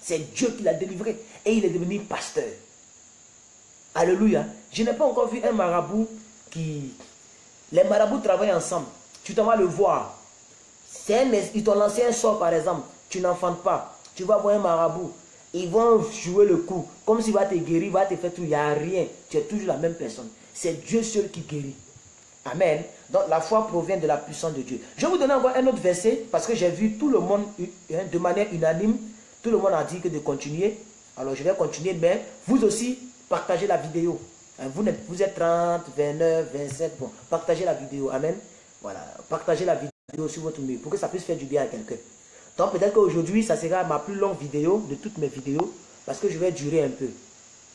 C'est Dieu qui l'a délivré. Et il est devenu pasteur. Alléluia. Je n'ai pas encore vu un marabout qui... Les marabouts travaillent ensemble. Tu t'en vas le voir. Ils t'ont lancé un sort par exemple. Tu n'enfantes pas. Tu vas voir un marabout. Ils vont jouer le coup. Comme s'il va te guérir, il va te faire tout. Il n'y a rien. Tu es toujours la même personne. C'est Dieu seul qui guérit. Amen. Donc la foi provient de la puissance de Dieu. Je vais vous donner encore un autre verset. Parce que j'ai vu tout le monde de manière unanime. Tout le monde a dit que de continuer. Alors je vais continuer. Mais vous aussi, partagez la vidéo. Vous êtes 30, 29, 27. Bon, partagez la vidéo. Amen. Voilà. Partagez la vidéo sur votre mur. Pour que ça puisse faire du bien à quelqu'un. Donc peut-être qu'aujourd'hui, ça sera ma plus longue vidéo de toutes mes vidéos. Parce que je vais durer un peu.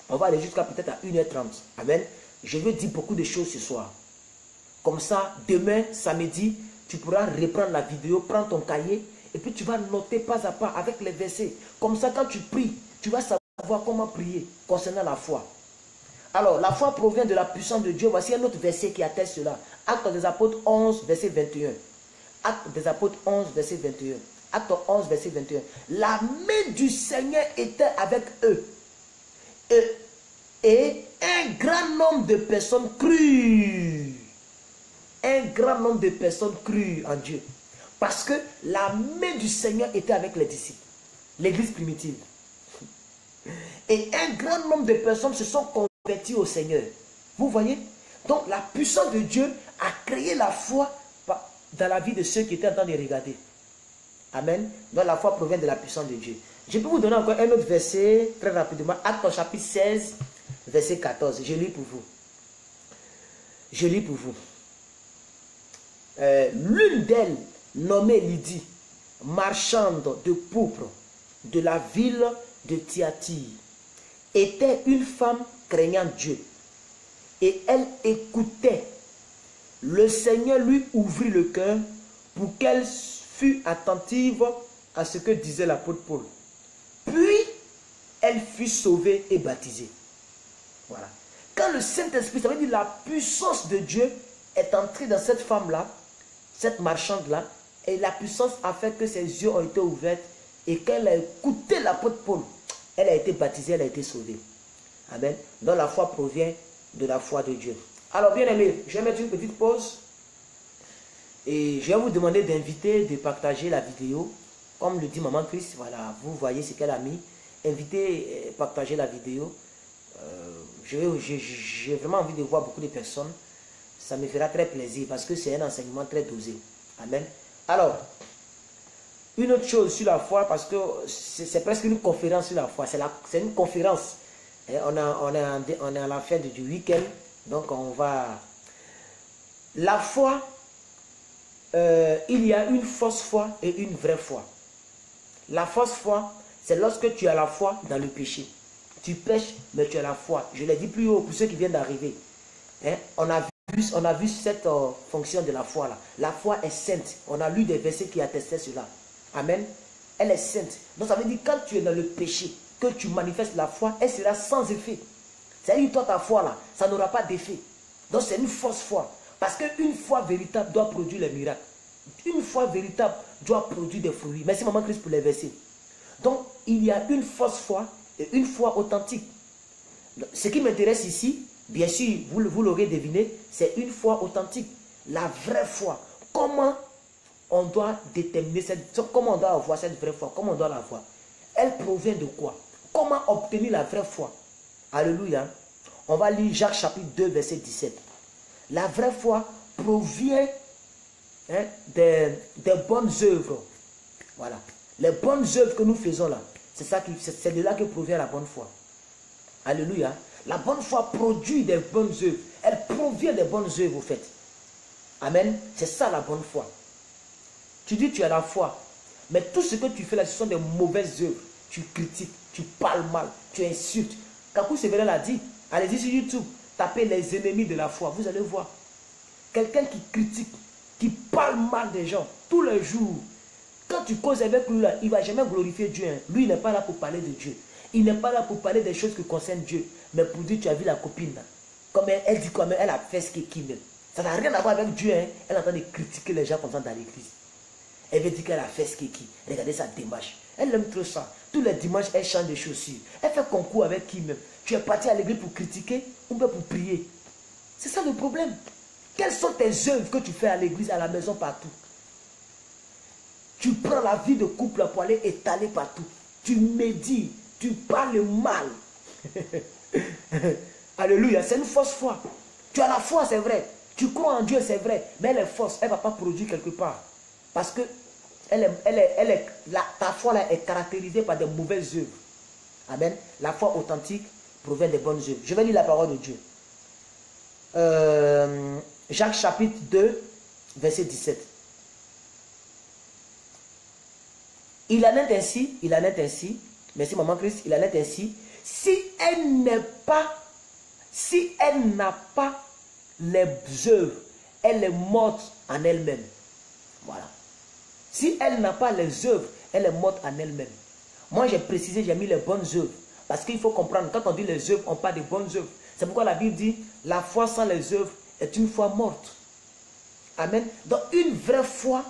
On va aller jusqu'à peut-être à 1h30. Amen. Je veux dire beaucoup de choses ce soir. Comme ça, demain, samedi, tu pourras reprendre la vidéo, prendre ton cahier. Et puis tu vas noter pas à pas avec les versets. Comme ça, quand tu pries, tu vas savoir comment prier concernant la foi. Alors, la foi provient de la puissance de Dieu. Voici un autre verset qui atteste cela. Actes des Apôtres 11, verset 21. Actes des Apôtres 11, verset 21. Acte 11, verset 21. La main du Seigneur était avec eux. Et un grand nombre de personnes crurent. Un grand nombre de personnes crurent en Dieu. Parce que la main du Seigneur était avec les disciples. L'église primitive. Et un grand nombre de personnes se sont converties au Seigneur. Vous voyez? Donc la puissance de Dieu a créé la foi dans la vie de ceux qui étaient en train de regarder. Amen. Donc la foi provient de la puissance de Dieu. Je peux vous donner encore un autre verset très rapidement. Actes chapitre 16, verset 14. Je lis pour vous. Je lis pour vous. L'une d'elles, nommée Lydie, marchande de pourpre de la ville de Thyatire, était une femme craignant Dieu. Et elle écoutait. Le Seigneur lui ouvrit le cœur pour qu'elle fût attentive à ce que disait l'apôtre Paul. Puis, elle fut sauvée et baptisée. Voilà. Quand le Saint-Esprit, ça veut dire la puissance de Dieu est entrée dans cette femme-là, cette marchande-là, et la puissance a fait que ses yeux ont été ouverts et qu'elle a écouté l'apôtre Paul. Elle a été baptisée, elle a été sauvée. Amen. Donc la foi provient de la foi de Dieu. Alors bien aimé, je vais mettre une petite pause. Et je vais vous demander d'inviter, de partager la vidéo. Comme le dit Maman Christ, voilà, vous voyez ce qu'elle a mis. Invitez, partagez la vidéo. J'ai vraiment envie de voir beaucoup de personnes. Ça me fera très plaisir parce que c'est un enseignement très dosé. Amen. Alors, une autre chose sur la foi, parce que c'est presque une conférence sur la foi. C'est une conférence. Et on est à la fin du week-end. Donc on va... La foi, il y a une fausse foi et une vraie foi. La fausse foi, c'est lorsque tu as la foi dans le péché. Tu pêches, mais tu as la foi. Je l'ai dit plus haut pour ceux qui viennent d'arriver. Hein? On a vu cette fonction de la foi là. La foi est sainte. On a lu des versets qui attestaient cela. Amen. Elle est sainte. Donc ça veut dire quand tu es dans le péché, que tu manifestes la foi, elle sera sans effet. C'est-à-dire toi ta foi là, ça n'aura pas d'effet. Donc c'est une fausse foi. Parce qu'une foi véritable doit produire les miracles. Une foi véritable doit produire des fruits. Merci Maman Christ pour les versets. Donc il y a une fausse foi et une foi authentique. Ce qui m'intéresse ici, bien sûr, vous l'aurez deviné, c'est une foi authentique. La vraie foi. Comment on doit déterminer comment on doit avoir cette vraie foi, comment on doit l'avoir. Elle provient de quoi? Comment obtenir la vraie foi? Alléluia. On va lire Jacques chapitre 2, verset 17. La vraie foi provient des bonnes œuvres. Voilà. Les bonnes œuvres que nous faisons là, c'est de là que provient la bonne foi. Alléluia. La bonne foi produit des bonnes œuvres. Elle provient des bonnes œuvres, au fait. Amen. C'est ça la bonne foi. Tu dis tu as la foi, mais tout ce que tu fais là, ce sont des mauvaises œuvres. Tu critiques, tu parles mal, tu insultes. Kakou Sévérin l'a dit. Allez-y sur YouTube, tapez les ennemis de la foi. Vous allez voir. Quelqu'un qui critique, qui parle mal des gens tous les jours. Quand tu causes avec lui, là, il ne va jamais glorifier Dieu. Hein. Lui, il n'est pas là pour parler de Dieu. Il n'est pas là pour parler des choses qui concernent Dieu. Mais pour dire, tu as vu la copine là. Comme elle dit quand même, elle a fait ce qui même. Ça n'a rien à voir avec Dieu. Hein. Elle est en train de critiquer les gens comme ça dans l'église. Elle veut dire qu'elle a fait ce qui. Regardez sa démarche. Elle aime trop ça. Tous les dimanches, elle change de chaussures. Elle fait concours avec qui même. Tu es parti à l'église pour critiquer ou bien pour prier. C'est ça le problème. Quelles sont tes œuvres que tu fais à l'église, à la maison, partout? Tu prends la vie de couple pour aller étaler partout. Tu médites, tu parles mal. Alléluia, c'est une fausse foi. Tu as la foi, c'est vrai. Tu crois en Dieu, c'est vrai. Mais elle est fausse, elle ne va pas produire quelque part. Parce que ta foi là est caractérisée par de mauvaises œuvres. Amen. La foi authentique provient des bonnes œuvres. Je vais lire la parole de Dieu. Jacques chapitre 2, verset 17. Il en est ainsi, merci maman Christ, il en est ainsi, si elle n'a pas les œuvres, elle est morte en elle-même. Voilà. Si elle n'a pas les œuvres, elle est morte en elle-même. Moi j'ai précisé, j'ai mis les bonnes œuvres. Parce qu'il faut comprendre, quand on dit les œuvres, on parle des bonnes œuvres. C'est pourquoi la Bible dit, la foi sans les œuvres est une foi morte. Amen. Donc une vraie foi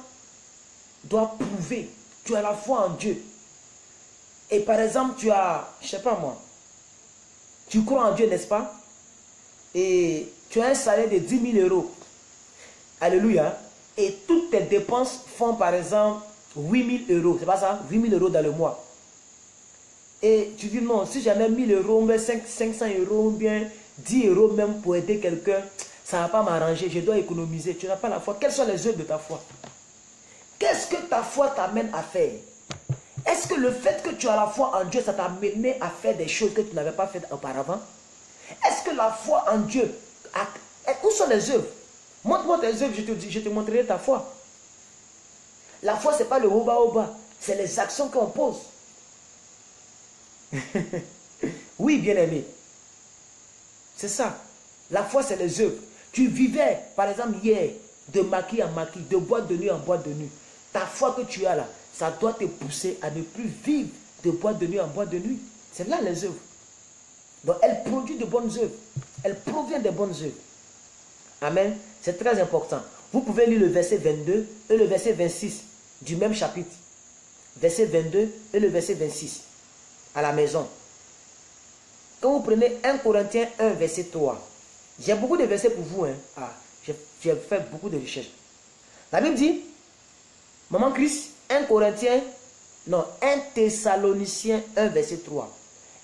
doit prouver. Tu as la foi en Dieu. Et par exemple, tu as, je ne sais pas moi, tu crois en Dieu, n'est-ce pas? Et tu as un salaire de 10 000 euros. Alléluia. Et toutes tes dépenses font par exemple 8 000 euros. C'est pas ça? 8 000 euros dans le mois. Et tu dis non, si j'en ai 1 000 euros, mais 500 euros, ou bien 10 euros même pour aider quelqu'un, ça ne va pas m'arranger, je dois économiser. Tu n'as pas la foi. Quelles sont les œuvres de ta foi? Qu'est-ce que ta foi t'amène à faire? Est-ce que le fait que tu as la foi en Dieu, ça t'a amené à faire des choses que tu n'avais pas faites auparavant? Est-ce que la foi en Dieu, où sont les œuvres? Montre-moi tes œuvres, je te montrerai ta foi. La foi, ce n'est pas le oba-oba, c'est les actions qu'on pose. Oui, bien-aimé. C'est ça. La foi, c'est les œuvres. Tu vivais, par exemple, hier, de maquis en maquis, de boîte de nuit en boîte de nuit. Ta foi que tu as là, ça doit te pousser à ne plus vivre de boîte de nuit en boîte de nuit. C'est là les œuvres. Donc, elle produit de bonnes œuvres. Elle provient des bonnes œuvres. Amen. C'est très important. Vous pouvez lire le verset 22 et le verset 26 du même chapitre. Verset 22 et le verset 26 à la maison. Quand vous prenez 1 Corinthiens 1, verset 3, j'ai beaucoup de versets pour vous. Hein. J'ai fait beaucoup de recherches. La Bible dit, maman Christ, 1 Thessaloniciens 1, verset 3.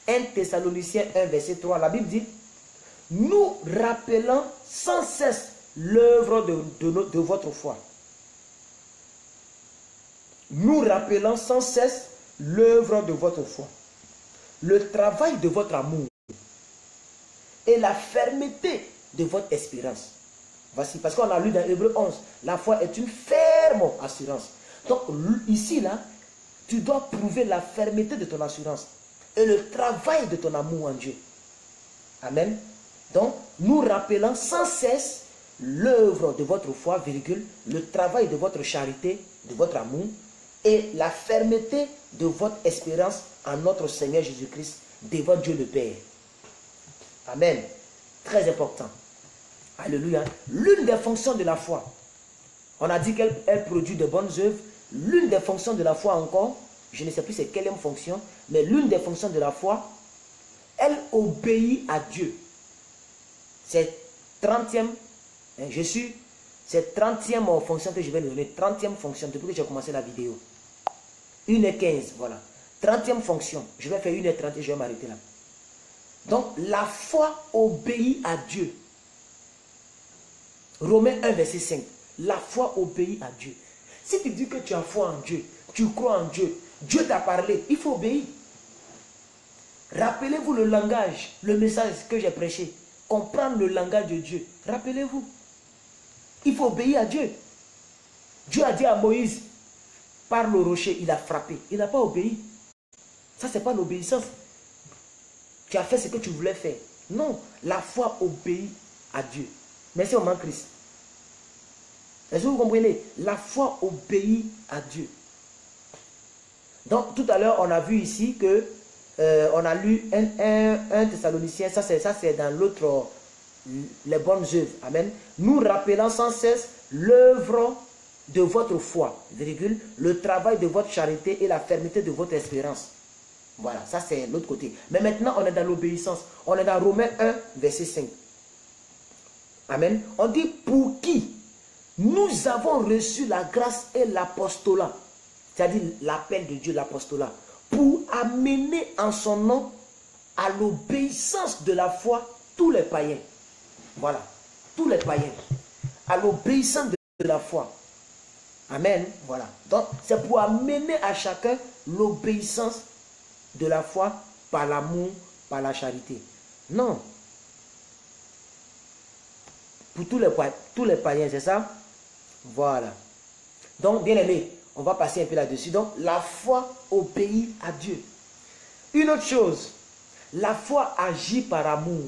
1 Thessaloniciens 1, verset 3, la Bible dit, nous rappelant sans cesse l'œuvre de votre foi. Nous rappelant sans cesse l'œuvre de votre foi, le travail de votre amour et la fermeté de votre espérance. Voici, parce qu'on a lu dans Hébreux 11, la foi est une ferme assurance. Donc ici, là, tu dois prouver la fermeté de ton assurance et le travail de ton amour en Dieu. Amen. Donc, nous rappelant sans cesse l'œuvre de votre foi, virgule, le travail de votre charité, de votre amour, et la fermeté de votre espérance en notre Seigneur Jésus-Christ, devant Dieu le Père. Amen. Très important. Alléluia. L'une des fonctions de la foi, on a dit qu'elle produit de bonnes œuvres. L'une des fonctions de la foi encore, je ne sais plus c'est quelle fonction, mais l'une des fonctions de la foi, elle obéit à Dieu. C'est 30e, je suis C'est 30e fonction que je vais donner. 30e fonction depuis que j'ai commencé la vidéo. 1h15, voilà. 30e fonction. Je vais faire 1h30 et je vais m'arrêter là. Donc, la foi obéit à Dieu. Romains 1, verset 5. La foi obéit à Dieu. Si tu dis que tu as foi en Dieu, tu crois en Dieu, Dieu t'a parlé, il faut obéir. Rappelez-vous le langage, le message que j'ai prêché. Comprendre le langage de Dieu. Rappelez-vous. Il faut obéir à Dieu. Dieu a dit à Moïse, par le rocher, il a frappé. Il n'a pas obéi. Ça, ce n'est pas l'obéissance. Tu as fait ce que tu voulais faire. Non, la foi obéit à Dieu. Merci au nom de Christ. Est-ce que vous comprenez? La foi obéit à Dieu. Donc, tout à l'heure, on a vu ici que on a lu 1 Thessaloniciens, ça c'est dans l'autre, les bonnes œuvres. Amen. Nous rappelant sans cesse l'œuvre de votre foi, virgule, le travail de votre charité et la fermeté de votre espérance. Voilà, ça c'est l'autre côté. Mais maintenant, on est dans l'obéissance. On est dans Romains 1, verset 5. Amen. On dit pour qui nous avons reçu la grâce et l'apostolat, c'est-à-dire l'appel de Dieu, l'apostolat, pour amener en son nom à l'obéissance de la foi tous les païens. Voilà, tous les païens. À l'obéissance de la foi. Amen. Voilà. Donc, c'est pour amener à chacun l'obéissance de la foi par l'amour, par la charité. Non. Pour tous les païens, c'est ça? Voilà. Donc, bien aimé, on va passer un peu là-dessus. Donc, la foi obéit à Dieu. Une autre chose, la foi agit par amour.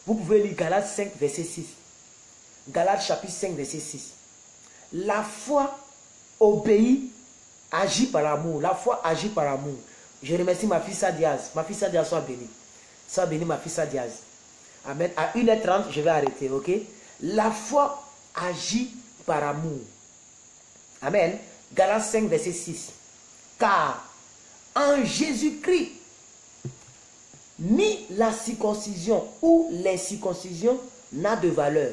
Vous pouvez lire Galates 5, verset 6. Galates chapitre 5, verset 6. La foi obéit, agit par amour. La foi agit par amour. Je remercie ma fille Sadiaz. Ma fille Sadiaz, soit bénie. Sois bénie, ma fille Sadiaz. Amen. À 1h30, je vais arrêter, ok? La foi agit par amour. Amen. Galates 5, verset 6. Car en Jésus-Christ, ni la circoncision ou l'incirconcision n'a de valeur,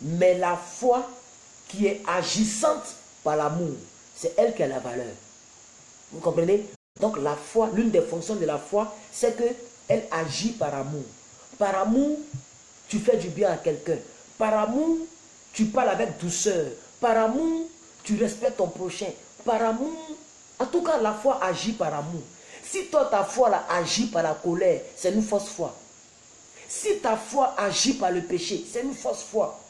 mais la foi qui est agissante par l'amour, c'est elle qui a la valeur. Vous comprenez? Donc la foi, l'une des fonctions de la foi, c'est qu'elle agit par amour. Par amour, tu fais du bien à quelqu'un. Par amour, tu parles avec douceur. Par amour, tu respectes ton prochain. Par amour, en tout cas, la foi agit par amour. Si toi, ta foi là, agit par la colère, c'est une fausse foi. Si ta foi agit par le péché, c'est une fausse foi.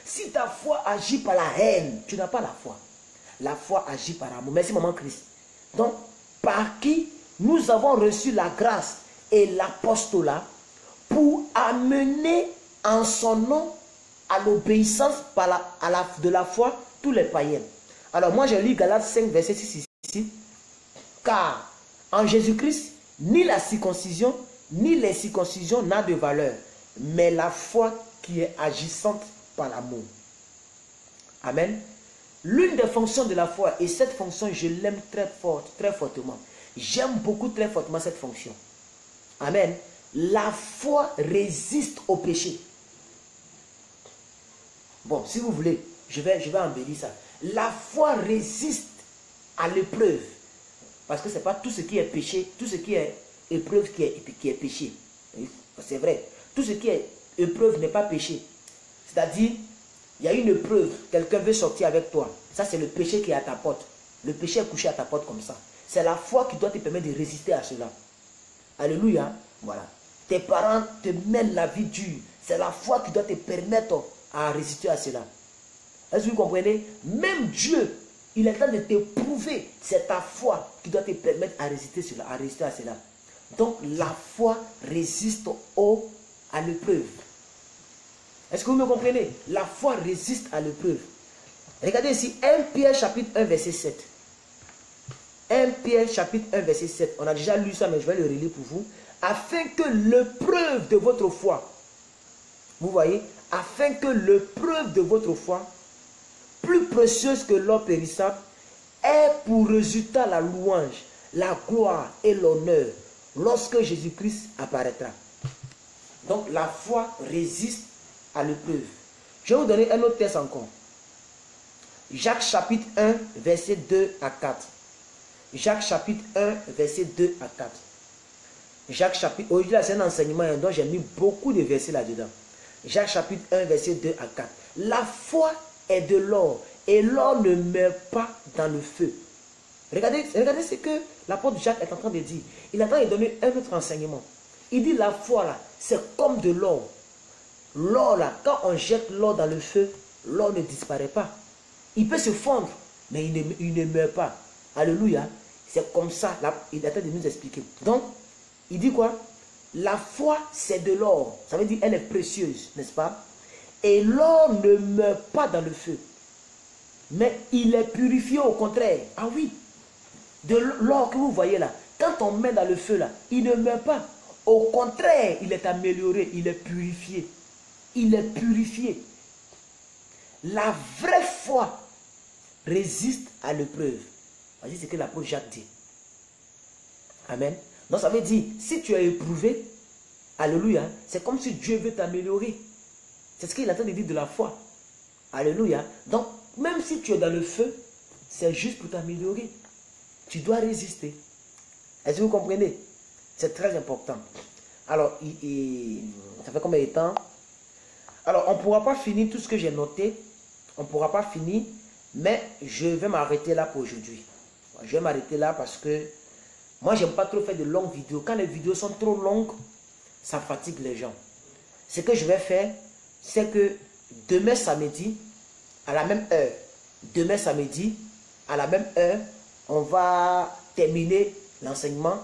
Si ta foi agit par la haine, tu n'as pas la foi. La foi agit par amour. Merci, maman Christ. Donc, par qui nous avons reçu la grâce et l'apostolat pour amener en son nom à l'obéissance de la foi tous les païens. Alors moi je lis Galates 5 verset 6 ici. Car en Jésus-Christ, ni la circoncision, ni l'incirconcision n'a de valeur, mais la foi qui est agissante par l'amour. Amen. L'une des fonctions de la foi, et cette fonction je l'aime très fortement. J'aime beaucoup très fortement cette fonction. Amen. La foi résiste au péché. Bon, si vous voulez, je vais embellir ça. La foi résiste à l'épreuve. Parce que ce n'est pas tout ce qui est péché, tout ce qui est épreuve qui est péché. C'est vrai. Tout ce qui est épreuve n'est pas péché. C'est-à-dire, il y a une épreuve, quelqu'un veut sortir avec toi. Ça, c'est le péché qui est à ta porte. Le péché est couché à ta porte comme ça. C'est la foi qui doit te permettre de résister à cela. Alléluia. Voilà. Tes parents te mènent la vie dure. C'est la foi qui doit te permettre à résister à cela. Est-ce que vous comprenez? Même Dieu, il est en train de te prouver. C'est ta foi qui doit te permettre à résister à cela. Donc la foi résiste à l'épreuve. Est-ce que vous me comprenez? La foi résiste à l'épreuve. Regardez ici, 1 Pierre chapitre 1 verset 7. 1 Pierre chapitre 1 verset 7. On a déjà lu ça, mais je vais le relire pour vous. Afin que l'épreuve de votre foi, vous voyez, afin que l'épreuve de votre foi, plus précieuse que l'or périssable, ait pour résultat la louange, la gloire et l'honneur lorsque Jésus-Christ apparaîtra. Donc la foi résiste à l'épreuve. Je vais vous donner un autre texte encore. Jacques chapitre 1, verset 2 à 4. Jacques chapitre 1, verset 2 à 4. Jacques chapitre... Aujourd'hui, c'est un enseignement dont j'ai mis beaucoup de versets là-dedans. Jacques chapitre 1, verset 2 à 4. La foi est de l'or et l'or ne meurt pas dans le feu. Regardez ce que l'apôtre Jacques est en train de dire. Il est en train de donner un autre enseignement. Il dit la foi là, c'est comme de l'or. L'or là, quand on jette l'or dans le feu, l'or ne disparaît pas. Il peut se fondre, mais il ne meurt pas. Alléluia. C'est comme ça. Là, il est en train de nous expliquer. Donc, il dit quoi? La foi, c'est de l'or. Ça veut dire elle est précieuse, n'est-ce pas? Et l'or ne meurt pas dans le feu. Mais il est purifié au contraire. Ah oui. De l'or que vous voyez là, quand on met dans le feu là, il ne meurt pas. Au contraire, il est amélioré, il est purifié. Il est purifié. La vraie foi résiste à l'épreuve. Voici ce que l'apôtre Jacques dit. Amen. Donc ça veut dire, si tu es éprouvé, alléluia, c'est comme si Dieu veut t'améliorer. C'est ce qu'il est en train de dire de la foi. Alléluia. Donc, même si tu es dans le feu, c'est juste pour t'améliorer. Tu dois résister. Est-ce que vous comprenez? C'est très important. Alors, ça fait combien de temps? Alors, on ne pourra pas finir tout ce que j'ai noté. On ne pourra pas finir. Mais je vais m'arrêter là pour aujourd'hui. Je vais m'arrêter là parce que moi, j'aime pas trop faire de longues vidéos. Quand les vidéos sont trop longues, ça fatigue les gens. Ce que je vais faire, c'est que demain samedi, à la même heure, demain samedi, à la même heure, on va terminer l'enseignement.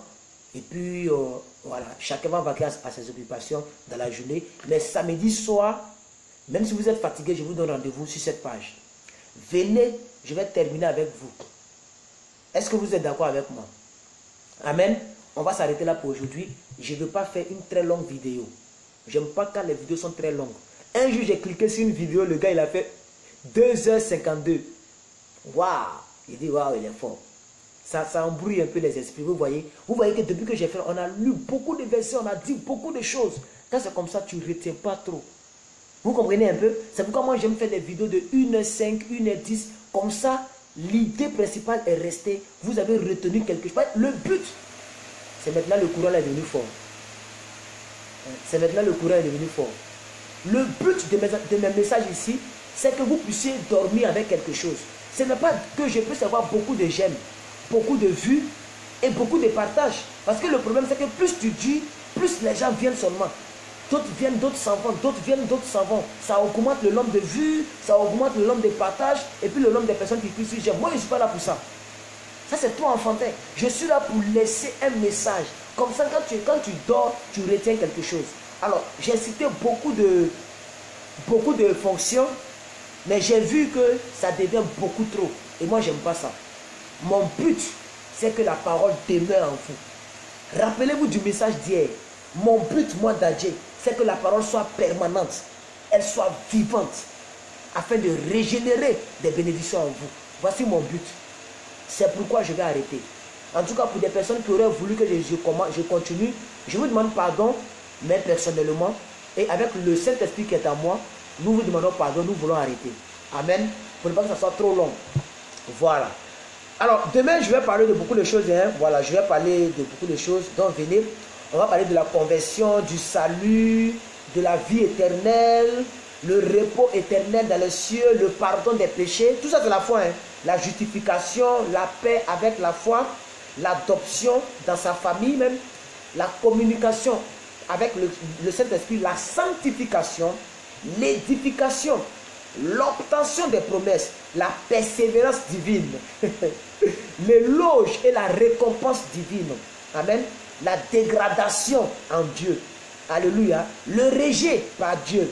Et puis, voilà, chacun va vaquer à ses occupations dans la journée. Mais samedi soir, même si vous êtes fatigué, je vous donne rendez-vous sur cette page. Venez, je vais terminer avec vous. Est-ce que vous êtes d'accord avec moi? Amen. On va s'arrêter là pour aujourd'hui. Je ne veux pas faire une très longue vidéo. J'aime pas quand les vidéos sont très longues. Un jour, j'ai cliqué sur une vidéo, le gars, il a fait 2h52. Waouh! Il dit, waouh, il est fort. Ça embrouille un peu les esprits. Vous voyez que depuis que j'ai fait, on a lu beaucoup de versets, on a dit beaucoup de choses. Quand c'est comme ça, tu ne retiens pas trop. Vous comprenez un peu? C'est pourquoi moi, j'aime faire des vidéos de 1h05, 1h10. Comme ça, l'idée principale est restée. Vous avez retenu quelque chose. Le but, c'est maintenant le courant est devenu fort. C'est maintenant le courant est devenu fort. Le but de mes messages ici, c'est que vous puissiez dormir avec quelque chose. Ce n'est pas que je puisse avoir beaucoup de j'aime, beaucoup de vues et beaucoup de partages. Parce que le problème, c'est que plus tu dis, plus les gens viennent seulement. D'autres viennent, d'autres s'en vont, d'autres viennent, d'autres s'en vont. Ça augmente le nombre de vues, ça augmente le nombre de partages et puis le nombre de personnes qui puissent j'aime. Moi, je ne suis pas là pour ça. Ça, c'est trop enfantin. Je suis là pour laisser un message. Comme ça, quand tu dors, tu retiens quelque chose. Alors, j'ai cité beaucoup de fonctions, mais j'ai vu que ça devient beaucoup trop. Et moi, j'aime pas ça. Mon but, c'est que la parole demeure en vous. Rappelez-vous du message d'hier. Mon but, moi, d'Adjé, c'est que la parole soit permanente. Elle soit vivante. Afin de régénérer des bénédictions en vous. Voici mon but. C'est pourquoi je vais arrêter. En tout cas, pour des personnes qui auraient voulu que je continue, je vous demande pardon, mais personnellement, et avec le Saint-Esprit qui est en moi, nous vous demandons pardon, nous voulons arrêter. Amen. Pour ne pas que ça soit trop long. Voilà. Alors, demain, je vais parler de beaucoup de choses. Hein. Voilà, je vais parler de beaucoup de choses. Donc, venez. On va parler de la conversion, du salut, de la vie éternelle, le repos éternel dans les cieux, le pardon des péchés. Tout ça, c'est la foi. Hein. La justification, la paix avec la foi, l'adoption dans sa famille même, la communication avec le Saint-Esprit, la sanctification, l'édification, l'obtention des promesses, la persévérance divine, l'éloge et la récompense divine. Amen. La dégradation en Dieu. Alléluia. Le rejet par Dieu.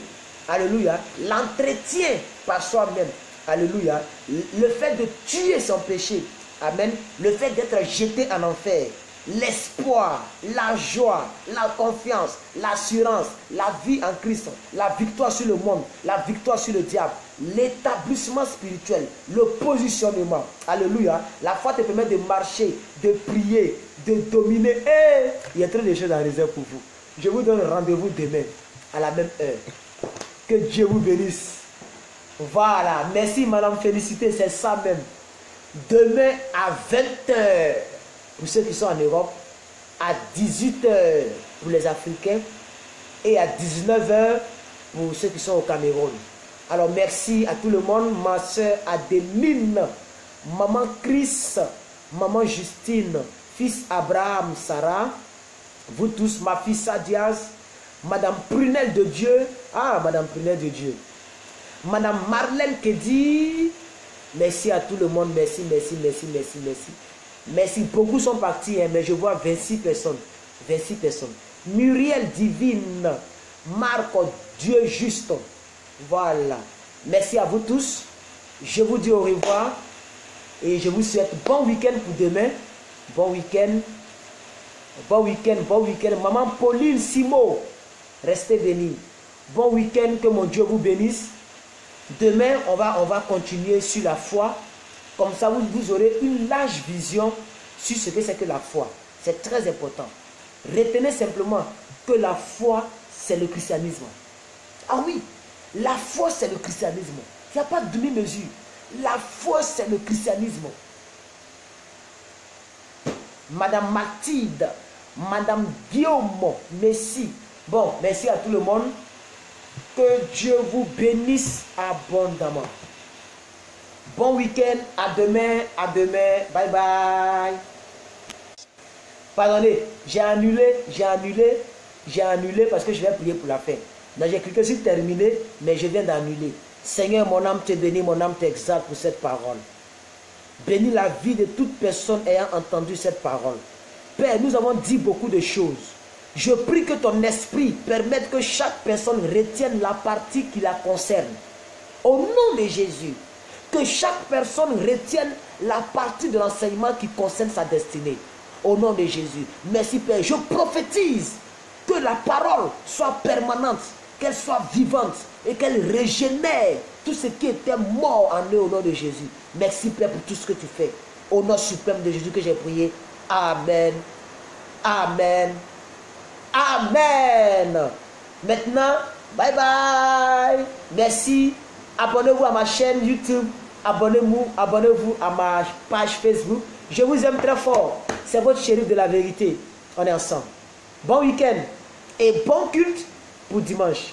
Alléluia. L'entretien par soi-même. Alléluia. Le fait de tuer son péché. Amen. Le fait d'être jeté en enfer. L'espoir, la joie, la confiance, l'assurance, la vie en Christ, la victoire sur le monde, la victoire sur le diable, l'établissement spirituel, le positionnement. Alléluia. La foi te permet de marcher, de prier, de dominer. Et il y a trop de choses en réserve pour vous. Je vous donne rendez-vous demain à la même heure. Que Dieu vous bénisse. Voilà, merci madame, félicité, c'est ça même. Demain à 20h, pour ceux qui sont en Europe, à 18h pour les Africains et à 19h pour ceux qui sont au Cameroun. Alors merci à tout le monde, ma soeur Adeline, maman Chris, maman Justine, fils Abraham, Sarah, vous tous, ma fille Sadias, madame Prunelle de Dieu, ah madame Prunelle de Dieu, madame Marlène Kedi, merci à tout le monde, merci, merci, merci, merci, merci. Merci, beaucoup sont partis, hein, mais je vois 26 personnes, 26 personnes. Muriel Divine, Marco Dieu Juste, voilà. Merci à vous tous, je vous dis au revoir et je vous souhaite bon week-end pour demain, bon week-end. Bon week-end, bon week-end. Maman Pauline Simo, restez bénis. Bon week-end, que mon Dieu vous bénisse. Demain, on va continuer sur la foi. Comme ça, vous aurez une large vision sur ce que c'est que la foi. C'est très important. Retenez simplement que la foi, c'est le christianisme. Ah oui, la foi, c'est le christianisme. Il n'y a pas de demi-mesure. La foi, c'est le christianisme. Madame Mathilde, Madame Guillaume, merci. Bon, merci à tout le monde. Que Dieu vous bénisse abondamment. Bon week-end, à demain, bye bye. Pardonnez, j'ai annulé parce que je vais prier pour la fin. Donc j'ai cliqué sur terminer, mais je viens d'annuler. Seigneur, mon âme te bénit, mon âme t'exalte pour cette parole. Bénis la vie de toute personne ayant entendu cette parole. Père, nous avons dit beaucoup de choses. Je prie que ton esprit permette que chaque personne retienne la partie qui la concerne. Au nom de Jésus, que chaque personne retienne la partie de l'enseignement qui concerne sa destinée. Au nom de Jésus. Merci Père. Je prophétise que la parole soit permanente, qu'elle soit vivante et qu'elle régénère tout ce qui était mort en eux au nom de Jésus. Merci Père pour tout ce que tu fais. Au nom suprême de Jésus que j'ai prié. Amen. Amen. Amen. Maintenant, bye bye. Merci. Abonnez-vous à ma chaîne YouTube. Abonnez-vous à ma page Facebook. Je vous aime très fort. C'est votre shérif de la vérité. On est ensemble. Bon week-end et bon culte pour dimanche.